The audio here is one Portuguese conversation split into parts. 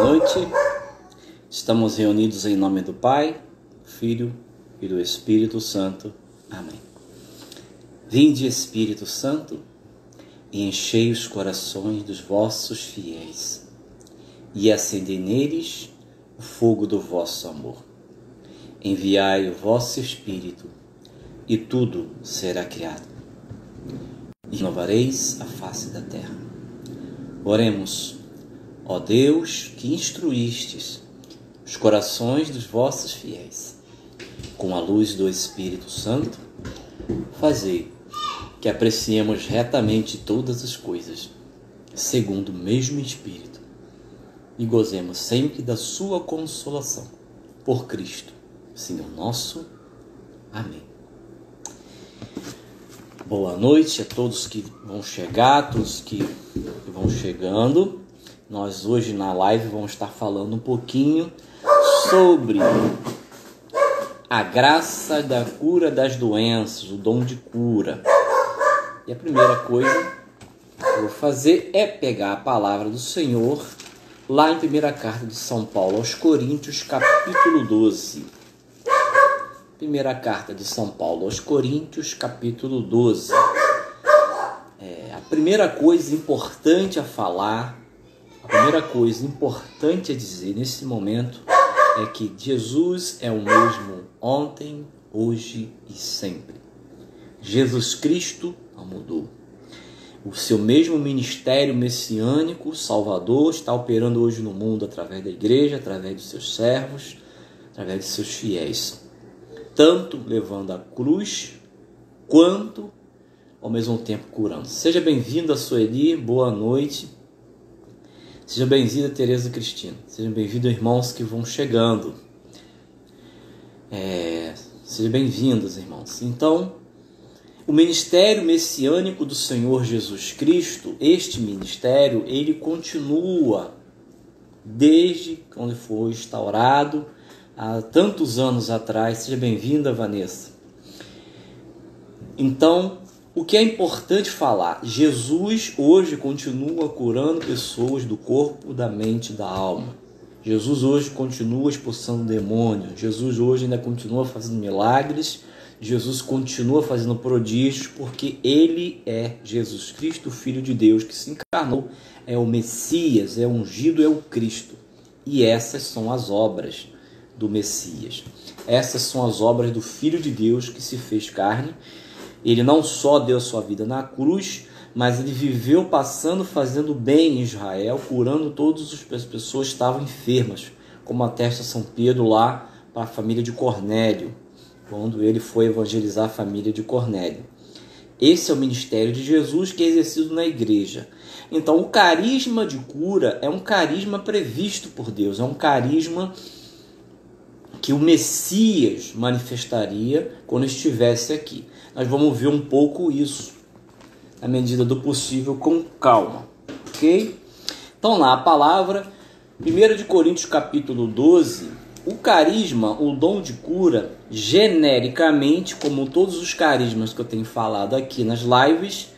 noite. Estamos reunidos em nome do Pai, do Filho e do Espírito Santo. Amém. Vinde, Espírito Santo, e enchei os corações dos vossos fiéis, e acendei neles o fogo do vosso amor. Enviai o vosso Espírito, e tudo será criado, e renovareis a face da terra. Oremos. Ó Deus, que instruístes os corações dos vossos fiéis, com a luz do Espírito Santo, fazei que apreciemos retamente todas as coisas, segundo o mesmo Espírito, e gozemos sempre da sua consolação. Por Cristo, Senhor nosso. Amém. Boa noite a todos que vão chegar, a todos que vão chegando. Nós hoje na live vamos estar falando um pouquinho sobre a graça da cura das doenças, o dom de cura. E a primeira coisa que eu vou fazer é pegar a palavra do Senhor lá em primeira carta de São Paulo aos Coríntios, capítulo 12. Primeira carta de São Paulo aos Coríntios, capítulo 12. A primeira coisa importante a falar, a primeira coisa importante a dizer nesse momento é que Jesus é o mesmo ontem, hoje e sempre. Jesus Cristo não mudou. O seu mesmo ministério messiânico, salvador, está operando hoje no mundo através da igreja, através dos seus servos, através de seus fiéis. Tanto levando a cruz, quanto ao mesmo tempo curando. Seja bem-vinda, Sueli, boa noite. Seja bem-vinda, Tereza Cristina. Sejam bem-vindos, irmãos que vão chegando. Sejam bem-vindos, irmãos. Então, o ministério messiânico do Senhor Jesus Cristo, este ministério, ele continua desde quando foi instaurado, há tantos anos atrás. Seja bem-vinda, Vanessa. Então, o que é importante falar? Jesus hoje continua curando pessoas do corpo, da mente e da alma. Jesus hoje continua expulsando demônios. Jesus hoje ainda continua fazendo milagres. Jesus continua fazendo prodígios, porque Ele é Jesus Cristo, o Filho de Deus, que se encarnou. É o Messias, é o ungido, é o Cristo. E essas são as obras do Messias. Essas são as obras do Filho de Deus que se fez carne. Ele não só deu a sua vida na cruz, mas ele viveu passando, fazendo bem em Israel, curando todas as pessoas que estavam enfermas, como atesta São Pedro lá para a família de Cornélio, quando ele foi evangelizar a família de Cornélio. Esse é o ministério de Jesus que é exercido na igreja. Então, o carisma de cura é um carisma previsto por Deus, é um carisma que o Messias manifestaria quando estivesse aqui. Nós vamos ver um pouco isso, na medida do possível, com calma, ok? Então lá, a palavra, 1 Coríntios capítulo 12, o carisma, o dom de cura, genericamente, como todos os carismas que eu tenho falado aqui nas lives,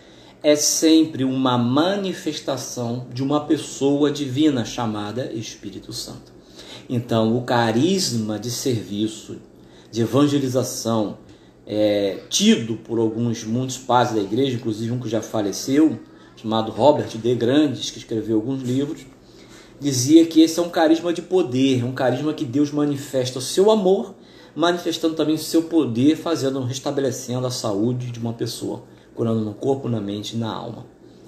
é sempre uma manifestação de uma pessoa divina chamada Espírito Santo. Então, o carisma de serviço, de evangelização, tido por muitos padres da igreja, inclusive um que já faleceu, chamado Robert de Grandes, que escreveu alguns livros, dizia que esse é um carisma de poder, um carisma que Deus manifesta o seu amor, manifestando também o seu poder, restabelecendo a saúde de uma pessoa, curando no corpo, na mente e na alma.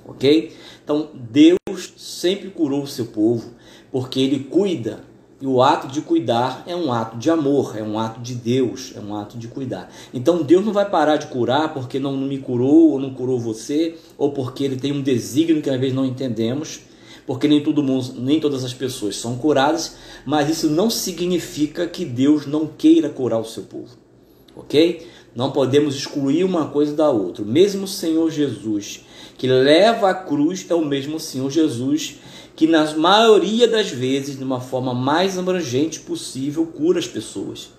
Ok? Então, Deus sempre curou o seu povo, porque Ele cuida. E o ato de cuidar é um ato de amor, é um ato de Deus, é um ato de cuidar. Então Deus não vai parar de curar porque não me curou ou não curou você, ou porque Ele tem um desígnio que às vezes não entendemos, porque nem todas as pessoas são curadas, mas isso não significa que Deus não queira curar o seu povo, ok? Não podemos excluir uma coisa da outra. O mesmo Senhor Jesus que leva a cruz é o mesmo Senhor Jesus que na maioria das vezes, de uma forma mais abrangente possível, cura as pessoas.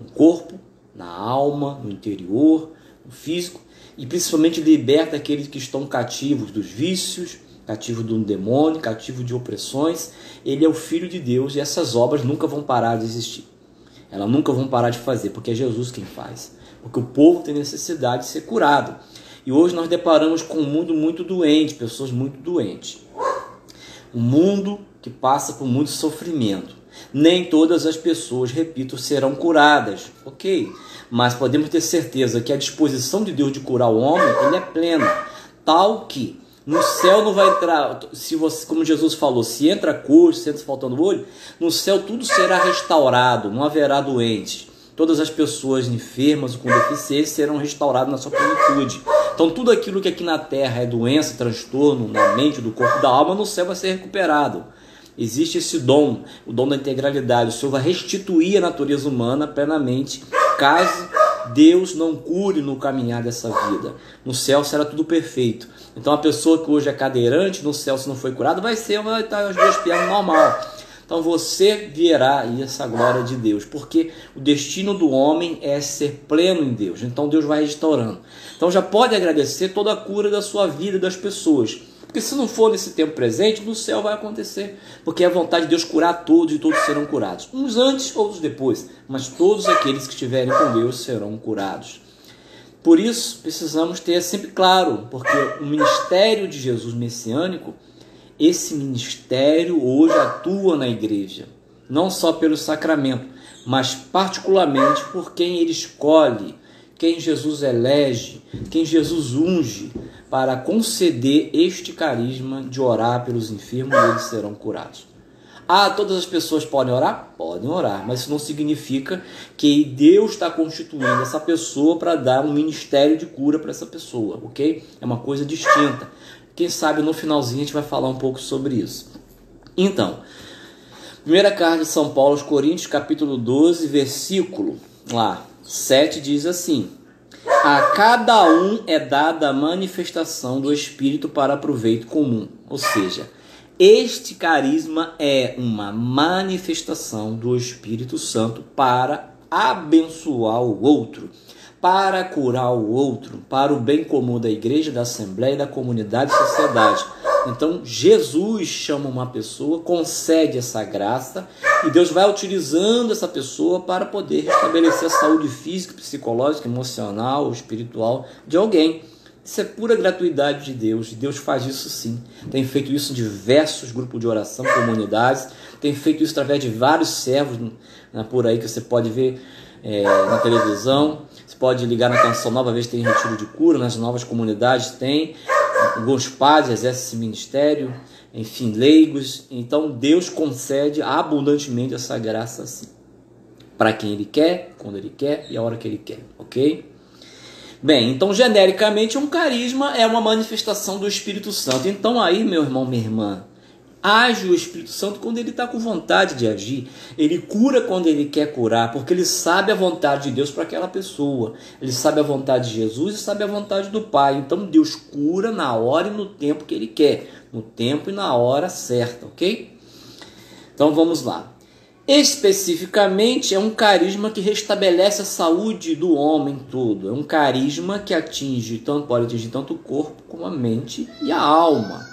No corpo, na alma, no interior, no físico, e principalmente liberta aqueles que estão cativos dos vícios, cativo de um demônio, cativo de opressões. Ele é o Filho de Deus e essas obras nunca vão parar de existir. Elas nunca vão parar de fazer, porque é Jesus quem faz. Porque o povo tem necessidade de ser curado. E hoje nós deparamos com um mundo muito doente, pessoas muito doentes. Um mundo que passa por muito sofrimento. Nem todas as pessoas, repito, serão curadas, ok? Mas podemos ter certeza que a disposição de Deus de curar o homem, ele é plena. Tal que no céu não vai entrar, se você, como Jesus falou, se entra coxo, se entra faltando olho, no céu tudo será restaurado, não haverá doentes. Todas as pessoas enfermas ou com deficiência serão restauradas na sua plenitude. Então tudo aquilo que aqui na terra é doença, transtorno na mente, do corpo, da alma, no céu vai ser recuperado. Existe esse dom, o dom da integralidade. O Senhor vai restituir a natureza humana plenamente, caso Deus não cure no caminhar dessa vida. No céu será tudo perfeito. Então a pessoa que hoje é cadeirante, no céu se não foi curada, vai estar as duas pernas normal. Então você verá essa glória de Deus, porque o destino do homem é ser pleno em Deus. Então Deus vai restaurando. Então já pode agradecer toda a cura da sua vida e das pessoas. Porque se não for nesse tempo presente, no céu vai acontecer. Porque é a vontade de Deus curar todos e todos serão curados. Uns antes, outros depois. Mas todos aqueles que estiverem com Deus serão curados. Por isso, precisamos ter sempre claro, porque o ministério de Jesus messiânico, esse ministério hoje atua na igreja, não só pelo sacramento, mas particularmente por quem ele escolhe, quem Jesus elege, quem Jesus unge para conceder este carisma de orar pelos enfermos e eles serão curados. Todas as pessoas podem orar? Podem orar, mas isso não significa que Deus está constituindo essa pessoa para dar um ministério de cura para essa pessoa, ok? É uma coisa distinta. Quem sabe no finalzinho a gente vai falar um pouco sobre isso. Então, primeira carta de São Paulo aos Coríntios, capítulo 12, versículo 7, diz assim: a cada um é dada a manifestação do Espírito para proveito comum. Ou seja, este carisma é uma manifestação do Espírito Santo para abençoar o outro, para curar o outro, para o bem comum da igreja, da assembleia, da comunidade e sociedade. Então Jesus chama uma pessoa, concede essa graça e Deus vai utilizando essa pessoa para poder restabelecer a saúde física, psicológica, emocional, espiritual de alguém. Isso é pura gratuidade de Deus. Deus faz isso sim. Tem feito isso em diversos grupos de oração, comunidades. Tem feito isso através de vários servos por aí que você pode ver na televisão. Você pode ligar na Canção Nova, às vezes tem retiro de cura, nas novas comunidades tem. Alguns padres exercem esse ministério, enfim, leigos. Então Deus concede abundantemente essa graça assim, para quem Ele quer, quando Ele quer e a hora que Ele quer, ok? Bem, então genericamente um carisma é uma manifestação do Espírito Santo. Então aí, meu irmão, minha irmã, age o Espírito Santo quando ele está com vontade de agir. Ele cura quando ele quer curar, porque ele sabe a vontade de Deus para aquela pessoa. Ele sabe a vontade de Jesus e sabe a vontade do Pai. Então Deus cura na hora e no tempo que ele quer, no tempo e na hora certa, ok? Então vamos lá. Especificamente é um carisma que restabelece a saúde do homem todo. É um carisma que pode atingir tanto o corpo como a mente e a alma.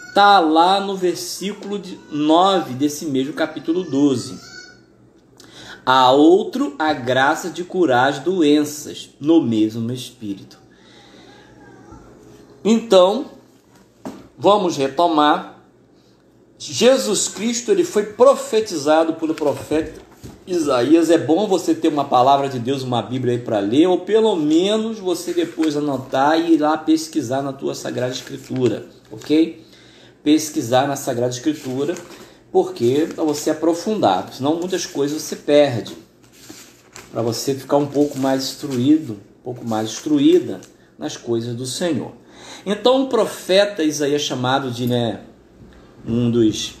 Está lá no versículo 9 desse mesmo capítulo 12. Há outro a graça de curar as doenças no mesmo Espírito. Então, vamos retomar. Jesus Cristo ele foi profetizado pelo profeta Isaías. É bom você ter uma palavra de Deus, uma Bíblia aí para ler, ou pelo menos você depois anotar e ir lá pesquisar na tua Sagrada Escritura, ok? Pesquisar na Sagrada Escritura, porque para você aprofundar, senão muitas coisas você perde, para você ficar um pouco mais instruído, um pouco mais instruída nas coisas do Senhor. Então o profeta Isaías, chamado de um dos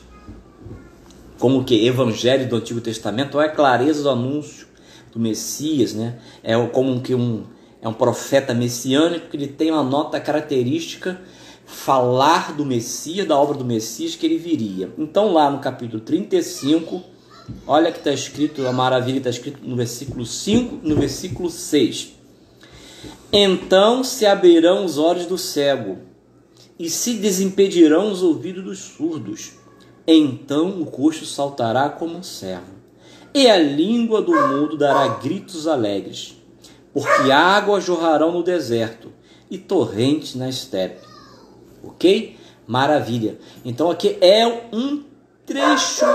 evangelhos do Antigo Testamento, é a clareza do anúncio do Messias, é como que um profeta messiânico, que ele tem uma nota característica, falar do Messias, da obra do Messias que ele viria. Então lá no capítulo 35, olha que está escrito, a maravilha está escrito no versículo 5 e no versículo 6. Então se abrirão os olhos do cego, e se desimpedirão os ouvidos dos surdos. Então o coxo saltará como um servo, e a língua do mudo dará gritos alegres, porque águas jorrarão no deserto e torrentes na estepe. Ok? Maravilha. Então aqui é um trecho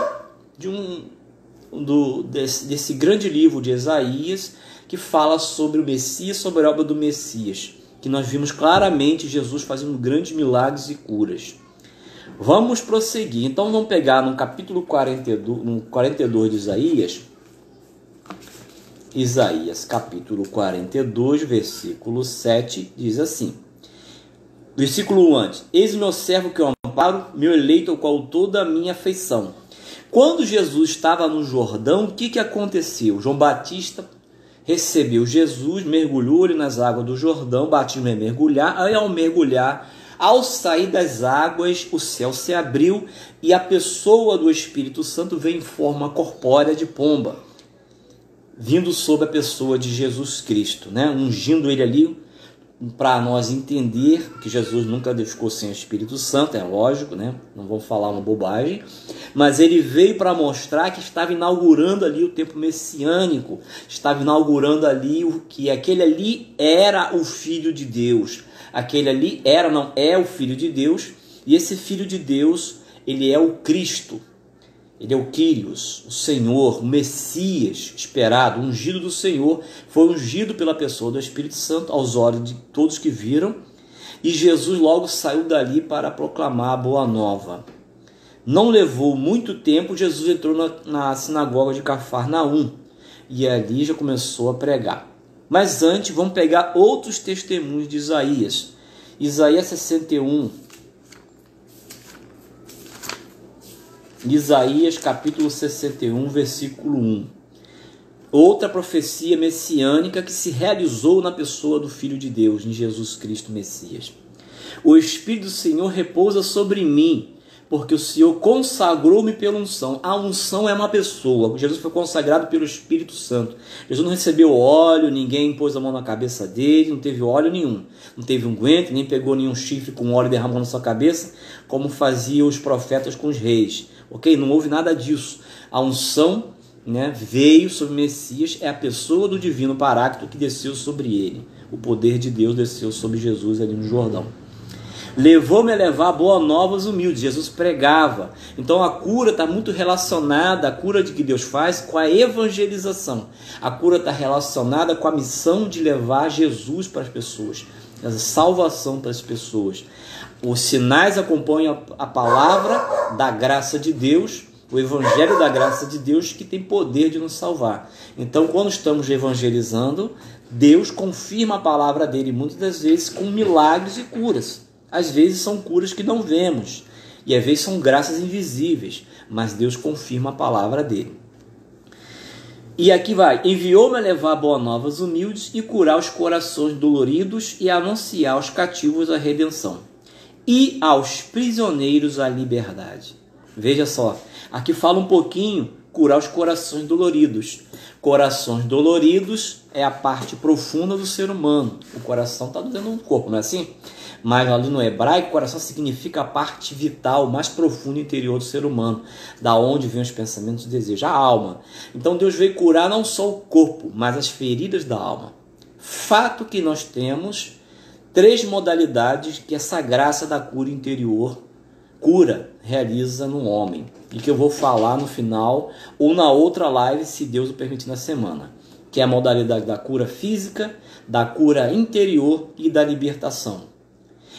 desse grande livro de Isaías, que fala sobre o Messias, sobre a obra do Messias, que nós vimos claramente Jesus fazendo grandes milagres e curas. Vamos prosseguir. Então vamos pegar no capítulo 42 de Isaías. Isaías capítulo 42, versículo 7, diz assim. Versículo 1 antes. Eis o meu servo que eu amparo, meu eleito ao qual toda a minha afeição. Quando Jesus estava no Jordão, o que aconteceu? João Batista recebeu Jesus, mergulhou-lhe nas águas do Jordão, batismo é mergulhar, aí ao mergulhar, ao sair das águas, o céu se abriu e a pessoa do Espírito Santo veio em forma corpórea de pomba, vindo sobre a pessoa de Jesus Cristo, né? Ungindo ele ali, para nós entender que Jesus nunca ficou sem o Espírito Santo, é lógico, né? Não vou falar uma bobagem, mas ele veio para mostrar que estava inaugurando ali o tempo messiânico, estava inaugurando ali que aquele ali era o Filho de Deus, aquele ali é o Filho de Deus, e esse Filho de Deus, ele é o Cristo, ele é o Kyrios, o Senhor, o Messias esperado, ungido do Senhor, foi ungido pela pessoa do Espírito Santo aos olhos de todos que viram, e Jesus logo saiu dali para proclamar a boa nova. Não levou muito tempo, Jesus entrou na sinagoga de Cafarnaum, e ali já começou a pregar. Mas antes, vamos pegar outros testemunhos de Isaías. Isaías 61, Isaías capítulo 61, versículo 1. Outra profecia messiânica que se realizou na pessoa do Filho de Deus, em Jesus Cristo Messias. O Espírito do Senhor repousa sobre mim, porque o Senhor consagrou-me pela unção. A unção é uma pessoa. Jesus foi consagrado pelo Espírito Santo. Jesus não recebeu óleo, ninguém pôs a mão na cabeça dele, não teve óleo nenhum. Não teve unguento, nem pegou nenhum chifre com óleo e derramou na sua cabeça, como faziam os profetas com os reis. Ok? Não houve nada disso. A unção, né, veio sobre o Messias, é a pessoa do divino Paráclito que desceu sobre ele. O poder de Deus desceu sobre Jesus ali no Jordão. Levou-me a levar boa nova aos humildes. Jesus pregava. Então a cura está muito relacionada, a cura de que Deus faz, com a evangelização. A cura está relacionada com a missão de levar Jesus para as pessoas, a salvação para as pessoas. Os sinais acompanham a palavra da graça de Deus, o evangelho da graça de Deus, que tem poder de nos salvar. Então, quando estamos evangelizando, Deus confirma a palavra dele muitas das vezes com milagres e curas. Às vezes são curas que não vemos, e às vezes são graças invisíveis, mas Deus confirma a palavra dele. E aqui vai: enviou-me a levar boa nova aos humildes e curar os corações doloridos e anunciar aos cativos a redenção e aos prisioneiros a liberdade. Veja só, aqui fala um pouquinho curar os corações doloridos. Corações doloridos é a parte profunda do ser humano. O coração está dentro do corpo, não é assim? Mas ali no hebraico, coração significa a parte vital, mais profunda interior do ser humano, da onde vêm os pensamentos e desejos, a alma. Então Deus veio curar não só o corpo, mas as feridas da alma. Fato que nós temos 3 modalidades que essa graça da cura interior, cura, realiza no homem, e que eu vou falar no final ou na outra live, se Deus o permitir, na semana, que é a modalidade da cura física, da cura interior e da libertação.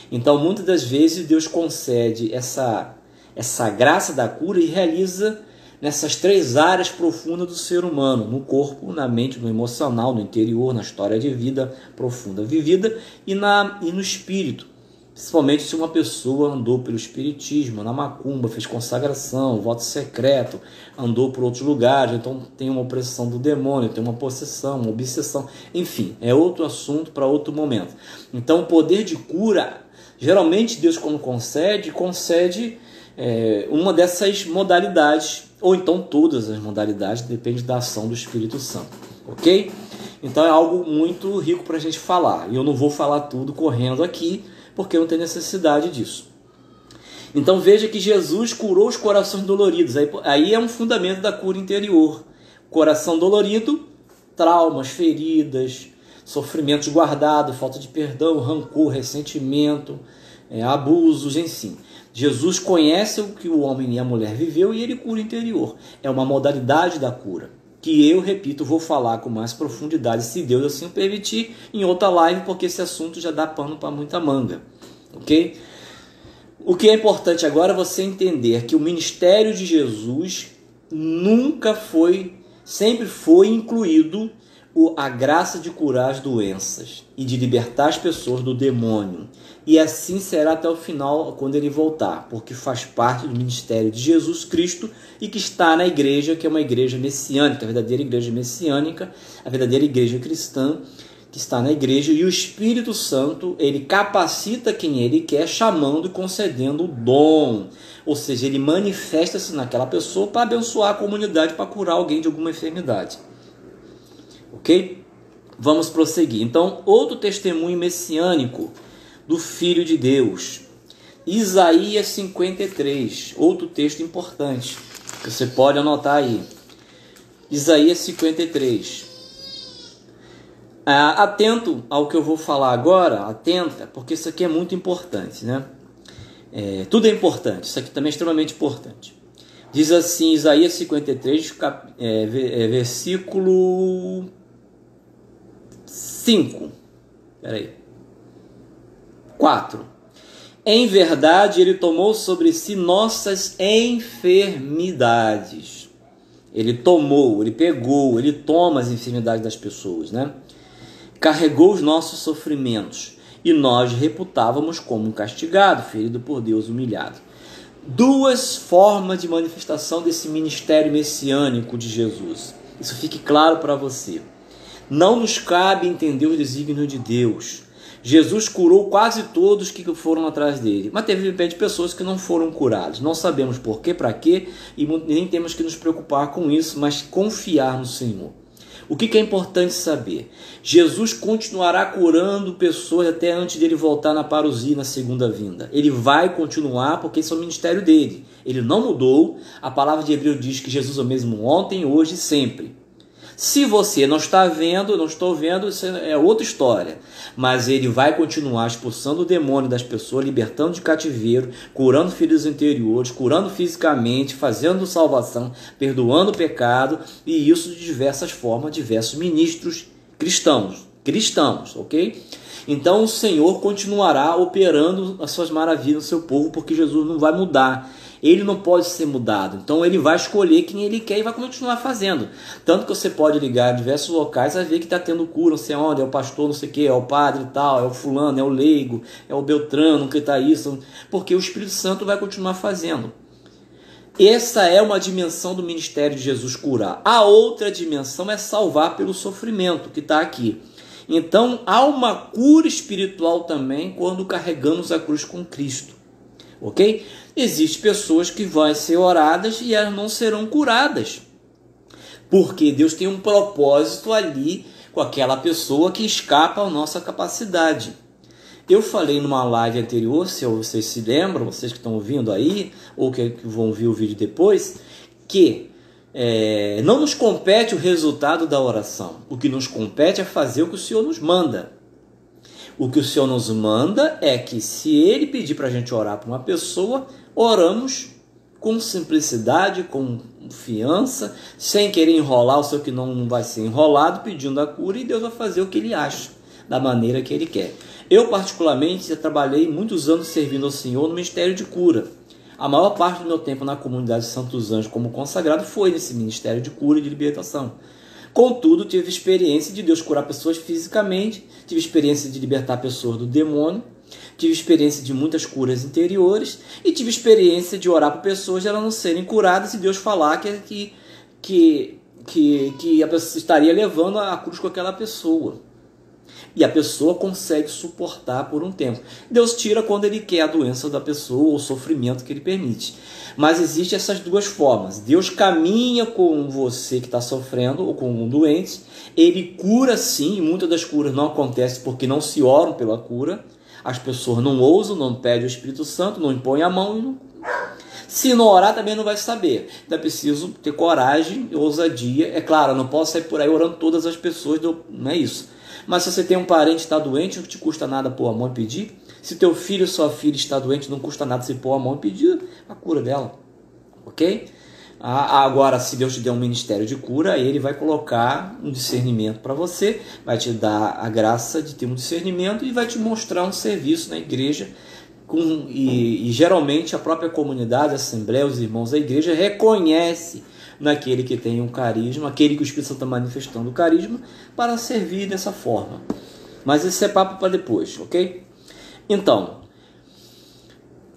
Então, muitas das vezes, Deus concede essa graça da cura e realiza nessas 3 áreas profundas do ser humano, no corpo, na mente, no emocional, no interior, na história de vida profunda vivida e no espírito. Principalmente se uma pessoa andou pelo espiritismo, na macumba, fez consagração, voto secreto, andou por outros lugares, então tem uma opressão do demônio, tem uma possessão, uma obsessão, enfim, é outro assunto para outro momento. Então o poder de cura, geralmente Deus quando concede uma dessas modalidades, ou então todas as modalidades, depende da ação do Espírito Santo, ok? Então é algo muito rico para a gente falar, e eu não vou falar tudo correndo aqui, porque não tem necessidade disso. Então veja que Jesus curou os corações doloridos. Aí é um fundamento da cura interior. Coração dolorido, traumas, feridas, sofrimentos guardados, falta de perdão, rancor, ressentimento, abusos, enfim. Jesus conhece o que o homem e a mulher viveu e ele cura o interior. É uma modalidade da cura, que eu, repito, vou falar com mais profundidade, se Deus assim o permitir, em outra live, porque esse assunto já dá pano para muita manga. Ok? O que é importante agora é você entender que o ministério de Jesus sempre foi incluído a graça de curar as doenças e de libertar as pessoas do demônio. E assim será até o final, quando ele voltar, porque faz parte do ministério de Jesus Cristo e que está na igreja, que é uma igreja messiânica, a verdadeira igreja messiânica, a verdadeira igreja cristã, que está na igreja, e o Espírito Santo, ele capacita quem ele quer, chamando e concedendo o dom. Ou seja, ele manifesta-se naquela pessoa para abençoar a comunidade, para curar alguém de alguma enfermidade. Ok? Vamos prosseguir. Então, outro testemunho messiânico do Filho de Deus. Isaías 53, outro texto importante, que você pode anotar aí. Isaías 53. Atento ao que eu vou falar agora, atenta, porque isso aqui é muito importante, né? Tudo é importante, isso aqui também é extremamente importante. Diz assim, Isaías 53, versículo 5. Peraí. 4. Em verdade, ele tomou sobre si nossas enfermidades. Ele tomou, ele pegou, ele toma as enfermidades das pessoas, né? Carregou os nossos sofrimentos e nós reputávamos como um castigado, ferido por Deus, humilhado. Duas formas de manifestação desse ministério messiânico de Jesus. Isso fique claro para você. Não nos cabe entender os desígnios de Deus. Jesus curou quase todos que foram atrás dele, mas teve de pessoas que não foram curadas. Não sabemos por quê, para quê, e nem temos que nos preocupar com isso, mas confiar no Senhor. O que é importante saber? Jesus continuará curando pessoas até antes dele voltar na parousia, na segunda vinda. Ele vai continuar porque esse é o ministério dele. Ele não mudou. A palavra de Hebreu diz que Jesus é o mesmo ontem, hoje e sempre. Se você não está vendo, não estou vendo, isso é outra história. Mas ele vai continuar expulsando o demônio das pessoas, libertando de cativeiro, curando feridas interiores, curando fisicamente, fazendo salvação, perdoando o pecado, e isso de diversas formas, diversos ministros cristãos, ok? Então o Senhor continuará operando as suas maravilhas no seu povo, porque Jesus não vai mudar. Ele não pode ser mudado, então ele vai escolher quem ele quer e vai continuar fazendo. Tanto que você pode ligar em diversos locais a ver que está tendo cura, não sei onde, é o pastor, não sei o que, é o padre e tal, é o fulano, é o leigo, é o Beltrano, que está isso, porque o Espírito Santo vai continuar fazendo. Essa é uma dimensão do ministério de Jesus, curar. A outra dimensão é salvar pelo sofrimento, que está aqui. Então há uma cura espiritual também quando carregamos a cruz com Cristo. Ok? Existem pessoas que vão ser oradas e elas não serão curadas, porque Deus tem um propósito ali com aquela pessoa que escapa à nossa capacidade. Eu falei numa live anterior, se vocês se lembram, vocês que estão ouvindo aí, ou que vão ver o vídeo depois, que não nos compete o resultado da oração. O que nos compete é fazer o que o Senhor nos manda. O que o Senhor nos manda é que, se Ele pedir para a gente orar para uma pessoa, oramos com simplicidade, com confiança, sem querer enrolar o seu que não vai ser enrolado, pedindo a cura, e Deus vai fazer o que Ele acha, da maneira que Ele quer. Eu, particularmente, já trabalhei muitos anos servindo ao Senhor no ministério de cura. A maior parte do meu tempo na comunidade de Santos Anjos como consagrado foi nesse ministério de cura e de libertação. Contudo, tive experiência de Deus curar pessoas fisicamente, tive experiência de libertar pessoas do demônio, tive experiência de muitas curas interiores e tive experiência de orar por pessoas e elas não serem curadas e Deus falar que a pessoa estaria levando a cruz com aquela pessoa. E a pessoa consegue suportar por um tempo. Deus tira quando Ele quer a doença da pessoa ou o sofrimento que Ele permite. Mas existem essas duas formas. Deus caminha com você que está sofrendo ou com um doente. Ele cura sim, e muitas das curas não acontecem porque não se oram pela cura. As pessoas não ousam, não pedem o Espírito Santo, não impõem a mão. E não... Se não orar, também não vai saber. Então é preciso ter coragem e ousadia. É claro, eu não posso sair por aí orando todas as pessoas, não é isso. Mas se você tem um parente que está doente, não te custa nada pôr a mão e pedir. Se teu filho ou sua filha está doente, não custa nada você pôr a mão e pedir a cura dela. Ok? Agora, se Deus te der um ministério de cura, Ele vai colocar um discernimento para você, vai te dar a graça de ter um discernimento e vai te mostrar um serviço na igreja. E geralmente a própria comunidade, a assembleia, os irmãos da igreja reconhece naquele que tem um carisma, aquele que o Espírito Santo está manifestando o carisma, para servir dessa forma. Mas esse é papo para depois, ok? Então,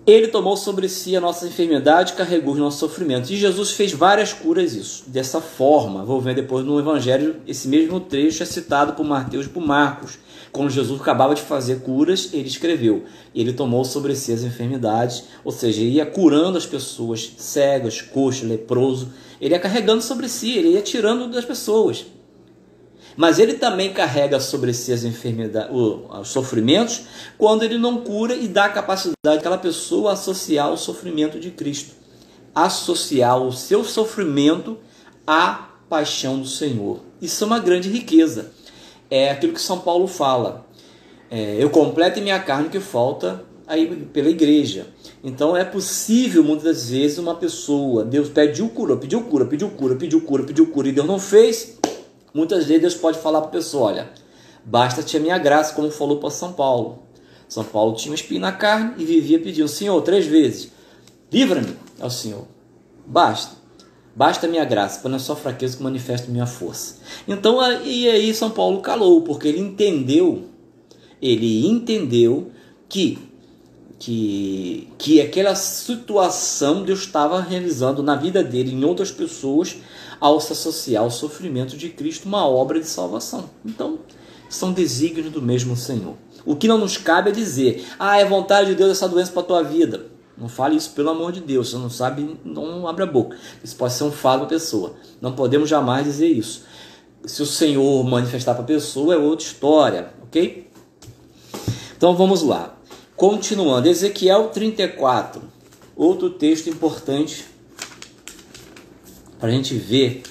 Ele tomou sobre si a nossa enfermidade, carregou os nossos sofrimentos. E Jesus fez várias curas dessa forma. Vou ver depois no Evangelho, esse mesmo trecho é citado por Mateus e por Marcos. Quando Jesus acabava de fazer curas, ele escreveu. Ele tomou sobre si as enfermidades, ou seja, ele ia curando as pessoas cegas, coxo, leproso. Ele ia carregando sobre si, ele ia tirando das pessoas. Mas ele também carrega sobre si as enfermidades, os sofrimentos, quando ele não cura e dá a capacidade daquela pessoa associar o sofrimento de Cristo, associar o seu sofrimento à paixão do Senhor. Isso é uma grande riqueza. É aquilo que São Paulo fala. Eu completo em minha carne o que falta aí pela igreja. Então é possível muitas vezes uma pessoa, Deus pediu cura, e Deus não fez. Muitas vezes Deus pode falar para a pessoa, olha, basta-te a minha graça, como falou para São Paulo. São Paulo tinha um espinho na carne e vivia pedindo, Senhor, 3 vezes, livra-me ao Senhor, basta a minha graça, para na sua fraqueza que manifesta minha força. Então, e aí São Paulo calou, porque ele entendeu que aquela situação Deus estava realizando na vida dele, em outras pessoas, ao se associar ao sofrimento de Cristo, uma obra de salvação. Então, são desígnios do mesmo Senhor. O que não nos cabe é dizer, é vontade de Deus essa doença para a tua vida. Não fale isso, pelo amor de Deus. Você não sabe, não abre a boca. Isso pode ser um fado para a pessoa. Não podemos jamais dizer isso. Se o Senhor manifestar para a pessoa, é outra história, ok? Então, vamos lá. Continuando, Ezequiel 34, outro texto importante para a gente ver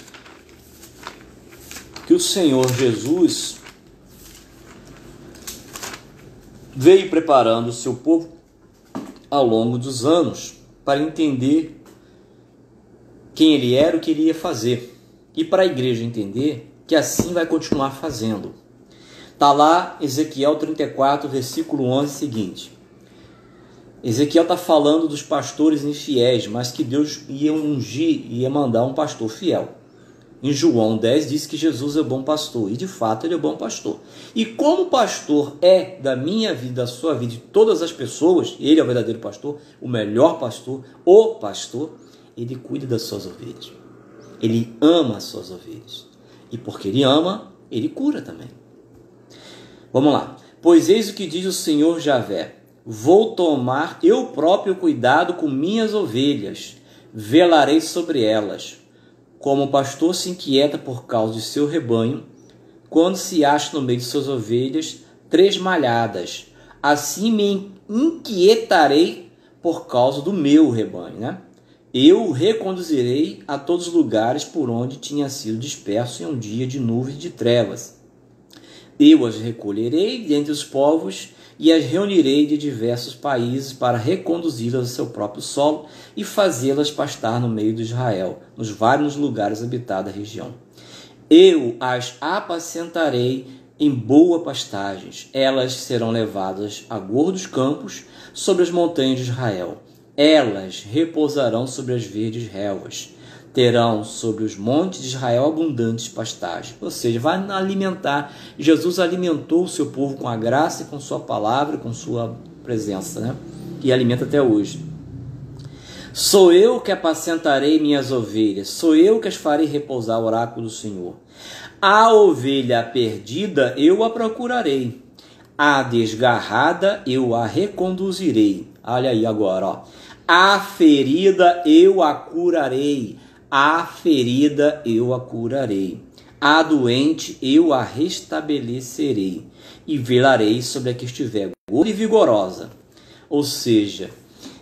que o Senhor Jesus veio preparando o seu povo ao longo dos anos para entender quem ele era, o que ele ia fazer, e para a igreja entender que assim vai continuar fazendo. Está lá Ezequiel 34, versículo 11 seguinte. Ezequiel está falando dos pastores infiéis, mas que Deus ia ungir, ia mandar um pastor fiel. Em João 10 diz que Jesus é bom pastor, e de fato ele é bom pastor. E como o pastor é da minha vida, da sua vida, de todas as pessoas, ele é o verdadeiro pastor, o melhor pastor, o pastor, ele cuida das suas ovelhas. Ele ama as suas ovelhas. E porque ele ama, ele cura também. Vamos lá. Pois eis o que diz o Senhor Javé. Vou tomar eu próprio cuidado com minhas ovelhas, velarei sobre elas, como o pastor se inquieta por causa de seu rebanho, quando se acha no meio de suas ovelhas 3 malhadas. Assim me inquietarei por causa do meu rebanho, né? Eu o reconduzirei a todos os lugares por onde tinha sido disperso em um dia de nuvens e de trevas. Eu as recolherei dentre os povos e as reunirei de diversos países para reconduzi-las ao seu próprio solo e fazê-las pastar no meio de Israel, nos vários lugares habitados da região. Eu as apacentarei em boas pastagens. Elas serão levadas a gordos campos sobre as montanhas de Israel. Elas repousarão sobre as verdes relvas. Terão sobre os montes de Israel abundantes pastagens. Ou seja, vai alimentar. Jesus alimentou o seu povo com a graça e com sua palavra, com sua presença, né? E alimenta até hoje. Sou eu que apacentarei minhas ovelhas, sou eu que as farei repousar, oráculo do Senhor. A ovelha perdida eu a procurarei, a desgarrada eu a reconduzirei. Olha aí agora, ó. A ferida eu a curarei, a ferida eu a curarei. A doente eu a restabelecerei, e velarei sobre a que estiver gorda e vigorosa. Ou seja,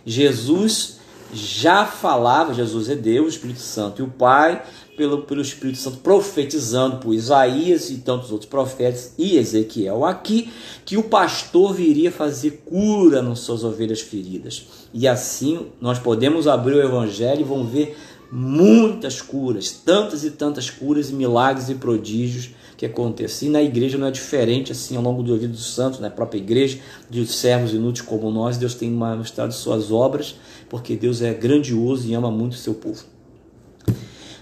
Jesus já falava, Jesus é Deus, o Espírito Santo e o Pai, pelo Espírito Santo profetizando por Isaías e tantos outros profetas, e Ezequiel aqui, que o pastor viria fazer cura nas suas ovelhas feridas. E assim nós podemos abrir o Evangelho e vamos ver muitas curas, tantas e tantas curas e milagres e prodígios que acontecem. E na igreja não é diferente assim ao longo do vida dos santos, na própria igreja, dos servos inúteis como nós. Deus tem mostrado suas obras, porque Deus é grandioso e ama muito o seu povo.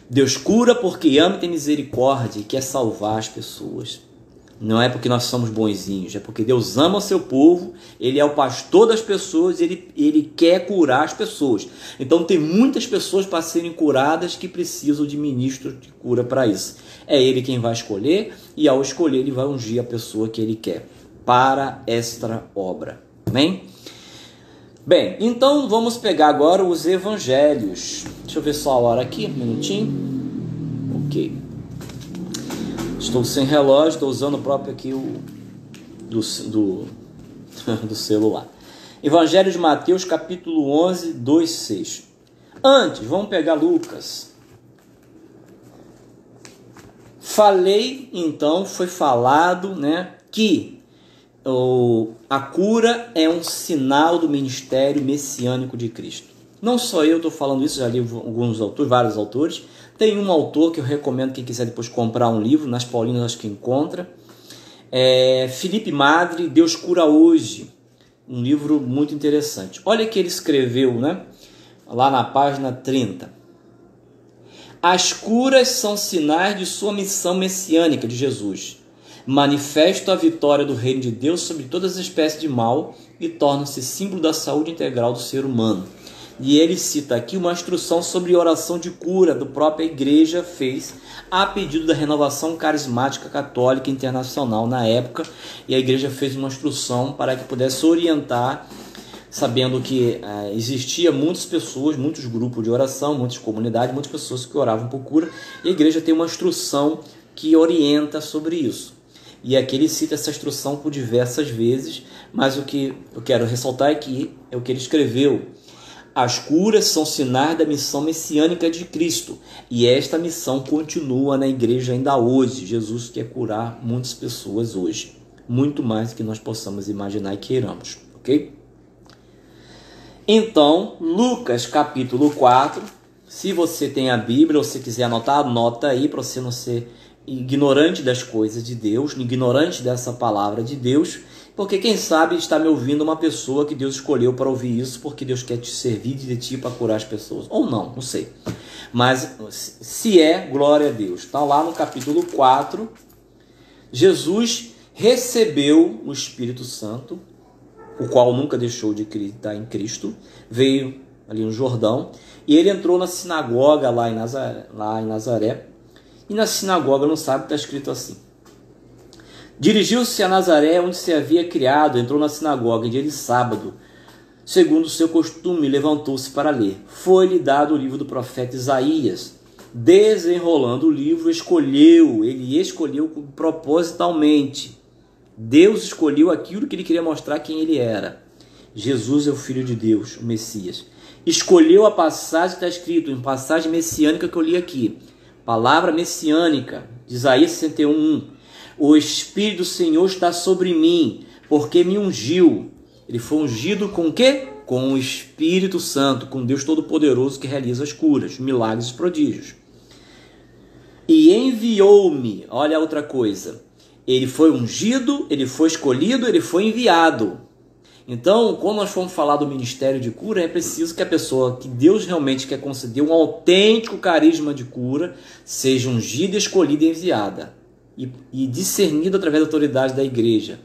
Deus cura porque ama e tem misericórdia e quer salvar as pessoas. Não é porque nós somos bonzinhos, é porque Deus ama o seu povo, Ele é o pastor das pessoas, ele quer curar as pessoas. Então tem muitas pessoas para serem curadas que precisam de ministros de cura para isso. É Ele quem vai escolher, e ao escolher Ele vai ungir a pessoa que Ele quer para esta obra. Amém? Bem, então vamos pegar agora os evangelhos. Deixa eu ver só a hora aqui, um minutinho. Ok. Estou sem relógio, estou usando o próprio aqui do celular. Evangelho de Mateus, capítulo 11, 2, 6. Antes, vamos pegar Lucas. Foi falado, né, que a cura é um sinal do ministério messiânico de Cristo. Não só eu estou falando isso, já li alguns autores, vários autores. Tem um autor que eu recomendo, quem quiser depois comprar um livro, nas Paulinas acho que encontra. Felipe Madre, Deus Cura Hoje. Um livro muito interessante. Olha que ele escreveu, né? Lá na página 30. As curas são sinais de sua missão messiânica de Jesus. Manifestam a vitória do reino de Deus sobre todas as espécies de mal e tornam-se símbolo da saúde integral do ser humano. E ele cita aqui uma instrução sobre oração de cura do própria igreja fez a pedido da Renovação Carismática Católica Internacional na época, e a igreja fez uma instrução para que pudesse orientar, sabendo que existia muitas pessoas, muitos grupos de oração, muitas comunidades, muitas pessoas que oravam por cura, e a igreja tem uma instrução que orienta sobre isso. E aqui ele cita essa instrução por diversas vezes, mas o que eu quero ressaltar aqui é o que ele escreveu. As curas são sinais da missão messiânica de Cristo, e esta missão continua na igreja ainda hoje. Jesus quer curar muitas pessoas hoje, muito mais do que nós possamos imaginar e queiramos, ok? Então, Lucas capítulo 4, se você tem a Bíblia ou se quiser anotar, anota aí para você não ser ignorante das coisas de Deus, ignorante dessa palavra de Deus, porque quem sabe está me ouvindo uma pessoa que Deus escolheu para ouvir isso, porque Deus quer te servir de ti para curar as pessoas, ou não sei. Mas se é, glória a Deus. Está lá no capítulo 4, Jesus recebeu o Espírito Santo, o qual nunca deixou de acreditar em Cristo, veio ali no Jordão, e ele entrou na sinagoga lá em Nazaré, e na sinagoga, não sabe, está escrito assim: dirigiu-se a Nazaré, onde se havia criado, entrou na sinagoga em dia de sábado, segundo o seu costume, levantou-se para ler. Foi-lhe dado o livro do profeta Isaías. Desenrolando o livro, ele escolheu propositalmente. Deus escolheu aquilo que ele queria mostrar quem ele era. Jesus é o Filho de Deus, o Messias. Escolheu a passagem que está escrito, em passagem messiânica que eu li aqui. Palavra messiânica, de Isaías 61:1. O Espírito do Senhor está sobre mim, porque me ungiu. Ele foi ungido com o quê? Com o Espírito Santo, com Deus Todo-Poderoso que realiza as curas, milagres e prodígios. E enviou-me. Olha a outra coisa. Ele foi ungido, ele foi escolhido, ele foi enviado. Então, quando nós formos falar do ministério de cura, é preciso que a pessoa que Deus realmente quer conceder um autêntico carisma de cura seja ungida, escolhida e enviada. E discernida através da autoridade da igreja.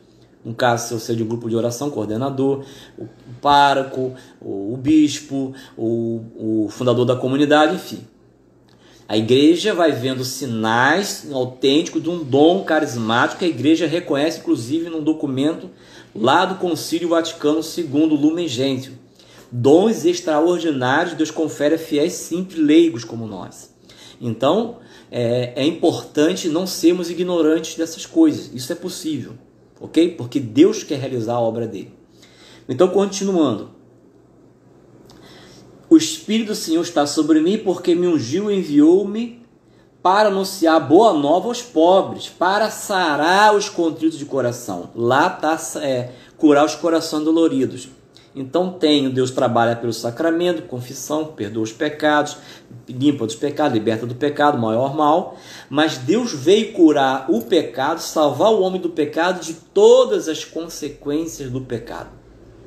No caso, se eu ser de um grupo de oração, coordenador, o pároco, o bispo, o fundador da comunidade, enfim. A igreja vai vendo sinais autênticos de um dom carismático que a igreja reconhece, inclusive, num documento lá do Concílio Vaticano II, Lumen Gentium. Dons extraordinários Deus confere a fiéis simples leigos como nós. Então, é importante não sermos ignorantes dessas coisas. Isso é possível, ok? Porque Deus quer realizar a obra dele. Então, continuando. O Espírito do Senhor está sobre mim, porque me ungiu e enviou-me para anunciar boa nova aos pobres, para sarar os contritos de coração. Lá está curar os corações doloridos. Então Deus trabalha pelo sacramento, confissão, perdoa os pecados, limpa dos pecados, liberta do pecado, maior mal. Mas Deus veio curar o pecado, salvar o homem do pecado de todas as consequências do pecado.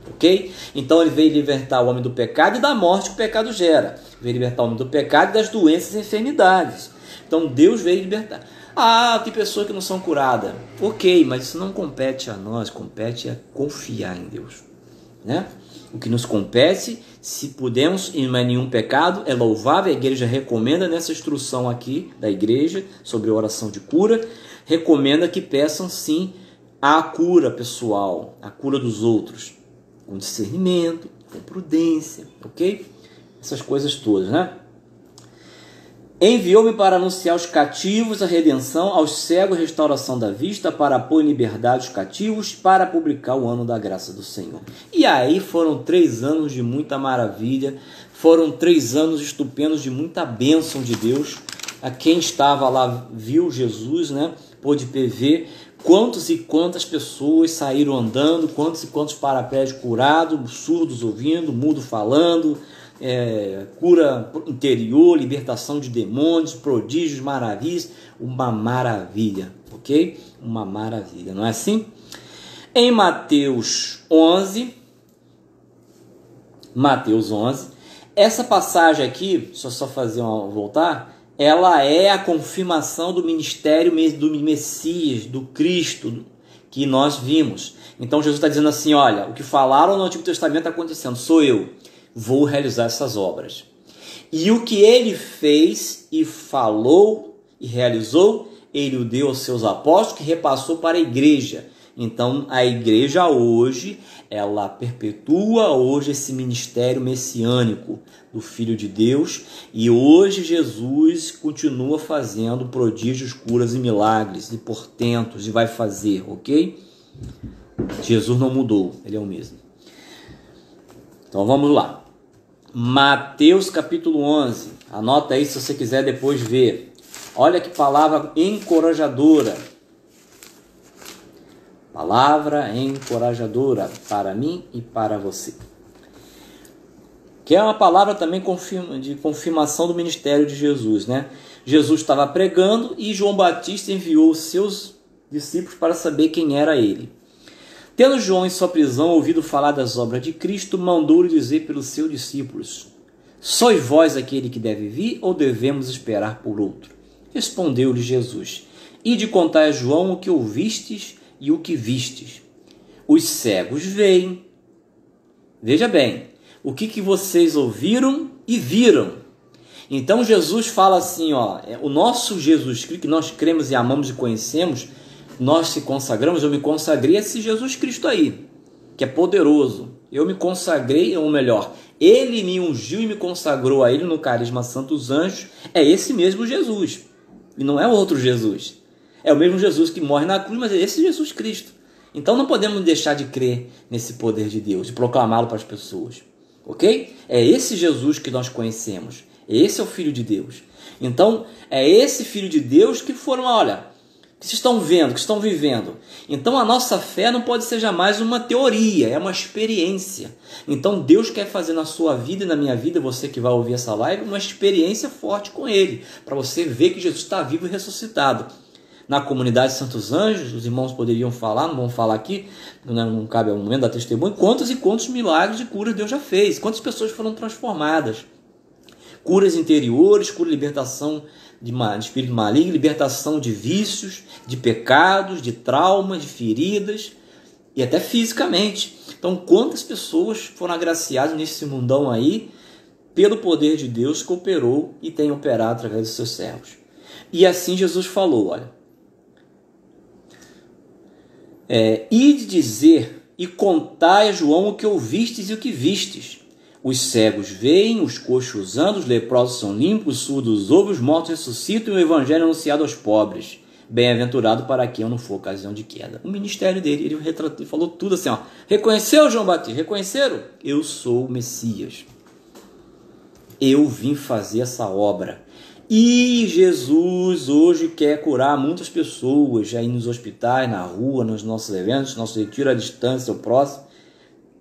Ok? Então ele veio libertar o homem do pecado e da morte que o pecado gera. Veio libertar o homem do pecado e das doenças e enfermidades. Então Deus veio libertar. Tem pessoas que não são curadas. Ok, mas isso não compete a nós, compete a confiar em Deus. Né? O que nos compete, se pudermos, e não é nenhum pecado, é louvável. A igreja recomenda nessa instrução aqui da igreja sobre oração de cura, recomenda que peçam sim a cura pessoal, a cura dos outros, com discernimento, com prudência, ok? Essas coisas todas, né? Enviou-me para anunciar aos cativos a redenção, aos cegos a restauração da vista, para pôr em liberdade os cativos, para publicar o ano da graça do Senhor. E aí foram 3 anos de muita maravilha, foram 3 anos estupendos de muita bênção de Deus. A quem estava lá viu Jesus, né? Pôde ver quantos e quantas pessoas saíram andando, quantos e quantos paraplégicos curados, surdos ouvindo, mudo falando, cura interior, libertação de demônios, prodígios, maravilhas, uma maravilha, ok? Uma maravilha, não é assim? Em Mateus 11, essa passagem aqui, deixa eu só voltar, ela é a confirmação do ministério do Messias, do Cristo, que nós vimos. Então Jesus está dizendo assim, olha, o que falaram no Antigo Testamento está acontecendo, sou eu. Vou realizar essas obras. E o que ele fez e falou e realizou, ele o deu aos seus apóstolos, que repassou para a igreja. Então, a igreja hoje, ela perpetua hoje esse ministério messiânico do Filho de Deus. E hoje Jesus continua fazendo prodígios, curas e milagres e portentos, e vai fazer, ok? Jesus não mudou, ele é o mesmo. Então, vamos lá. Mateus capítulo 11, anota aí se você quiser depois ver. Olha que palavra encorajadora. Palavra encorajadora para mim e para você. Que é uma palavra também de confirmação do ministério de Jesus, né? Jesus estava pregando e João Batista enviou os seus discípulos para saber quem era ele. Tendo João em sua prisão ouvido falar das obras de Cristo, mandou-lhe dizer pelos seus discípulos: sois vós aquele que deve vir, ou devemos esperar por outro? Respondeu-lhe Jesus: ide contar a João o que ouvistes e o que vistes. Os cegos veem. Veja bem, o que vocês ouviram e viram. Então Jesus fala assim, o nosso Jesus Cristo, que nós cremos e amamos e conhecemos, nós se consagramos, eu me consagrei a esse Jesus Cristo aí, que é poderoso. Eu me consagrei, ou melhor, ele me ungiu e me consagrou a ele no carisma Santos Anjos. É esse mesmo Jesus, e não é outro Jesus. É o mesmo Jesus que morre na cruz, mas é esse Jesus Cristo. Então não podemos deixar de crer nesse poder de Deus, de proclamá-lo para as pessoas, ok? É esse Jesus que nós conhecemos, esse é o Filho de Deus. Então é esse Filho de Deus que foram, que estão vendo, que estão vivendo. Então a nossa fé não pode ser jamais uma teoria, é uma experiência. Então Deus quer fazer na sua vida e na minha vida, você que vai ouvir essa live, uma experiência forte com Ele, para você ver que Jesus está vivo e ressuscitado. Na comunidade Santos Anjos, os irmãos poderiam falar, não vão falar aqui, não cabe ao momento da testemunho, quantos e quantos milagres de curas Deus já fez, quantas pessoas foram transformadas. Curas interiores, cura e libertação de espírito maligno, libertação de vícios, de pecados, de traumas, de feridas e até fisicamente. Então, quantas pessoas foram agraciadas nesse mundão aí pelo poder de Deus que operou e tem operado através dos seus servos. E assim Jesus falou, ide dizer e contai a João o que ouvistes e o que vistes. Os cegos veem, os coxos andam, os leprosos são limpos, os surdos ouvem, os mortos ressuscitam e o evangelho é anunciado aos pobres. Bem-aventurado para quem não for ocasião de queda. O ministério dele, ele falou tudo assim, ó. Reconheceu João Batista? Reconheceram? Eu sou o Messias. Eu vim fazer essa obra. E Jesus hoje quer curar muitas pessoas aí nos hospitais, na rua, nos nossos eventos, nosso retiro à distância, o próximo,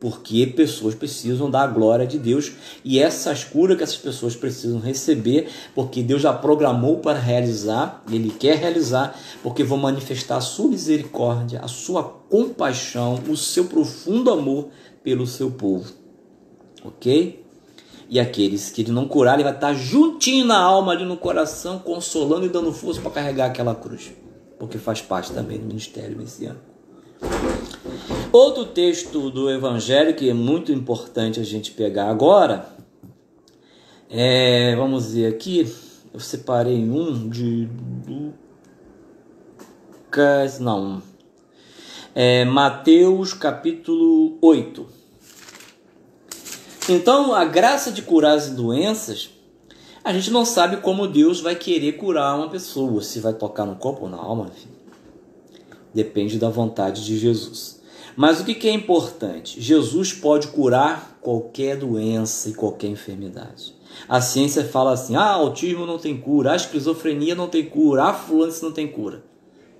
porque pessoas precisam da glória de Deus e essas curas que essas pessoas precisam receber, porque Deus já programou para realizar, Ele quer realizar, porque vão manifestar a sua misericórdia, a sua compaixão, o seu profundo amor pelo seu povo, ok? E aqueles que ele não curar, ele vai estar juntinho na alma, ali no coração, consolando e dando força para carregar aquela cruz, porque faz parte também do ministério messiânico. Outro texto do Evangelho que é muito importante a gente pegar agora, vamos ver aqui, eu separei um de Lucas, Mateus capítulo 8. Então, a graça de curar as doenças, a gente não sabe como Deus vai querer curar uma pessoa, se vai tocar no corpo ou na alma, enfim. Depende da vontade de Jesus. Mas o que é importante? Jesus pode curar qualquer doença e qualquer enfermidade. A ciência fala assim, autismo não tem cura, a esquizofrenia não tem cura, a fulano não tem cura.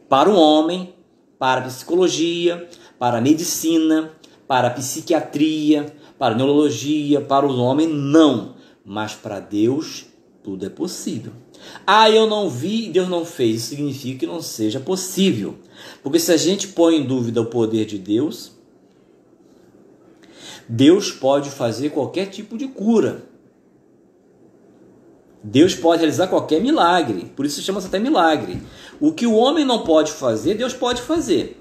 Para o homem, para a psicologia, para a medicina, para a psiquiatria, para a neurologia, para o homem, não. Mas para Deus, tudo é possível. Eu não vi e Deus não fez. Isso significa que não seja possível. Porque se a gente põe em dúvida o poder de Deus, Deus pode fazer qualquer tipo de cura. Deus pode realizar qualquer milagre. Por isso chama-se até milagre. O que o homem não pode fazer, Deus pode fazer.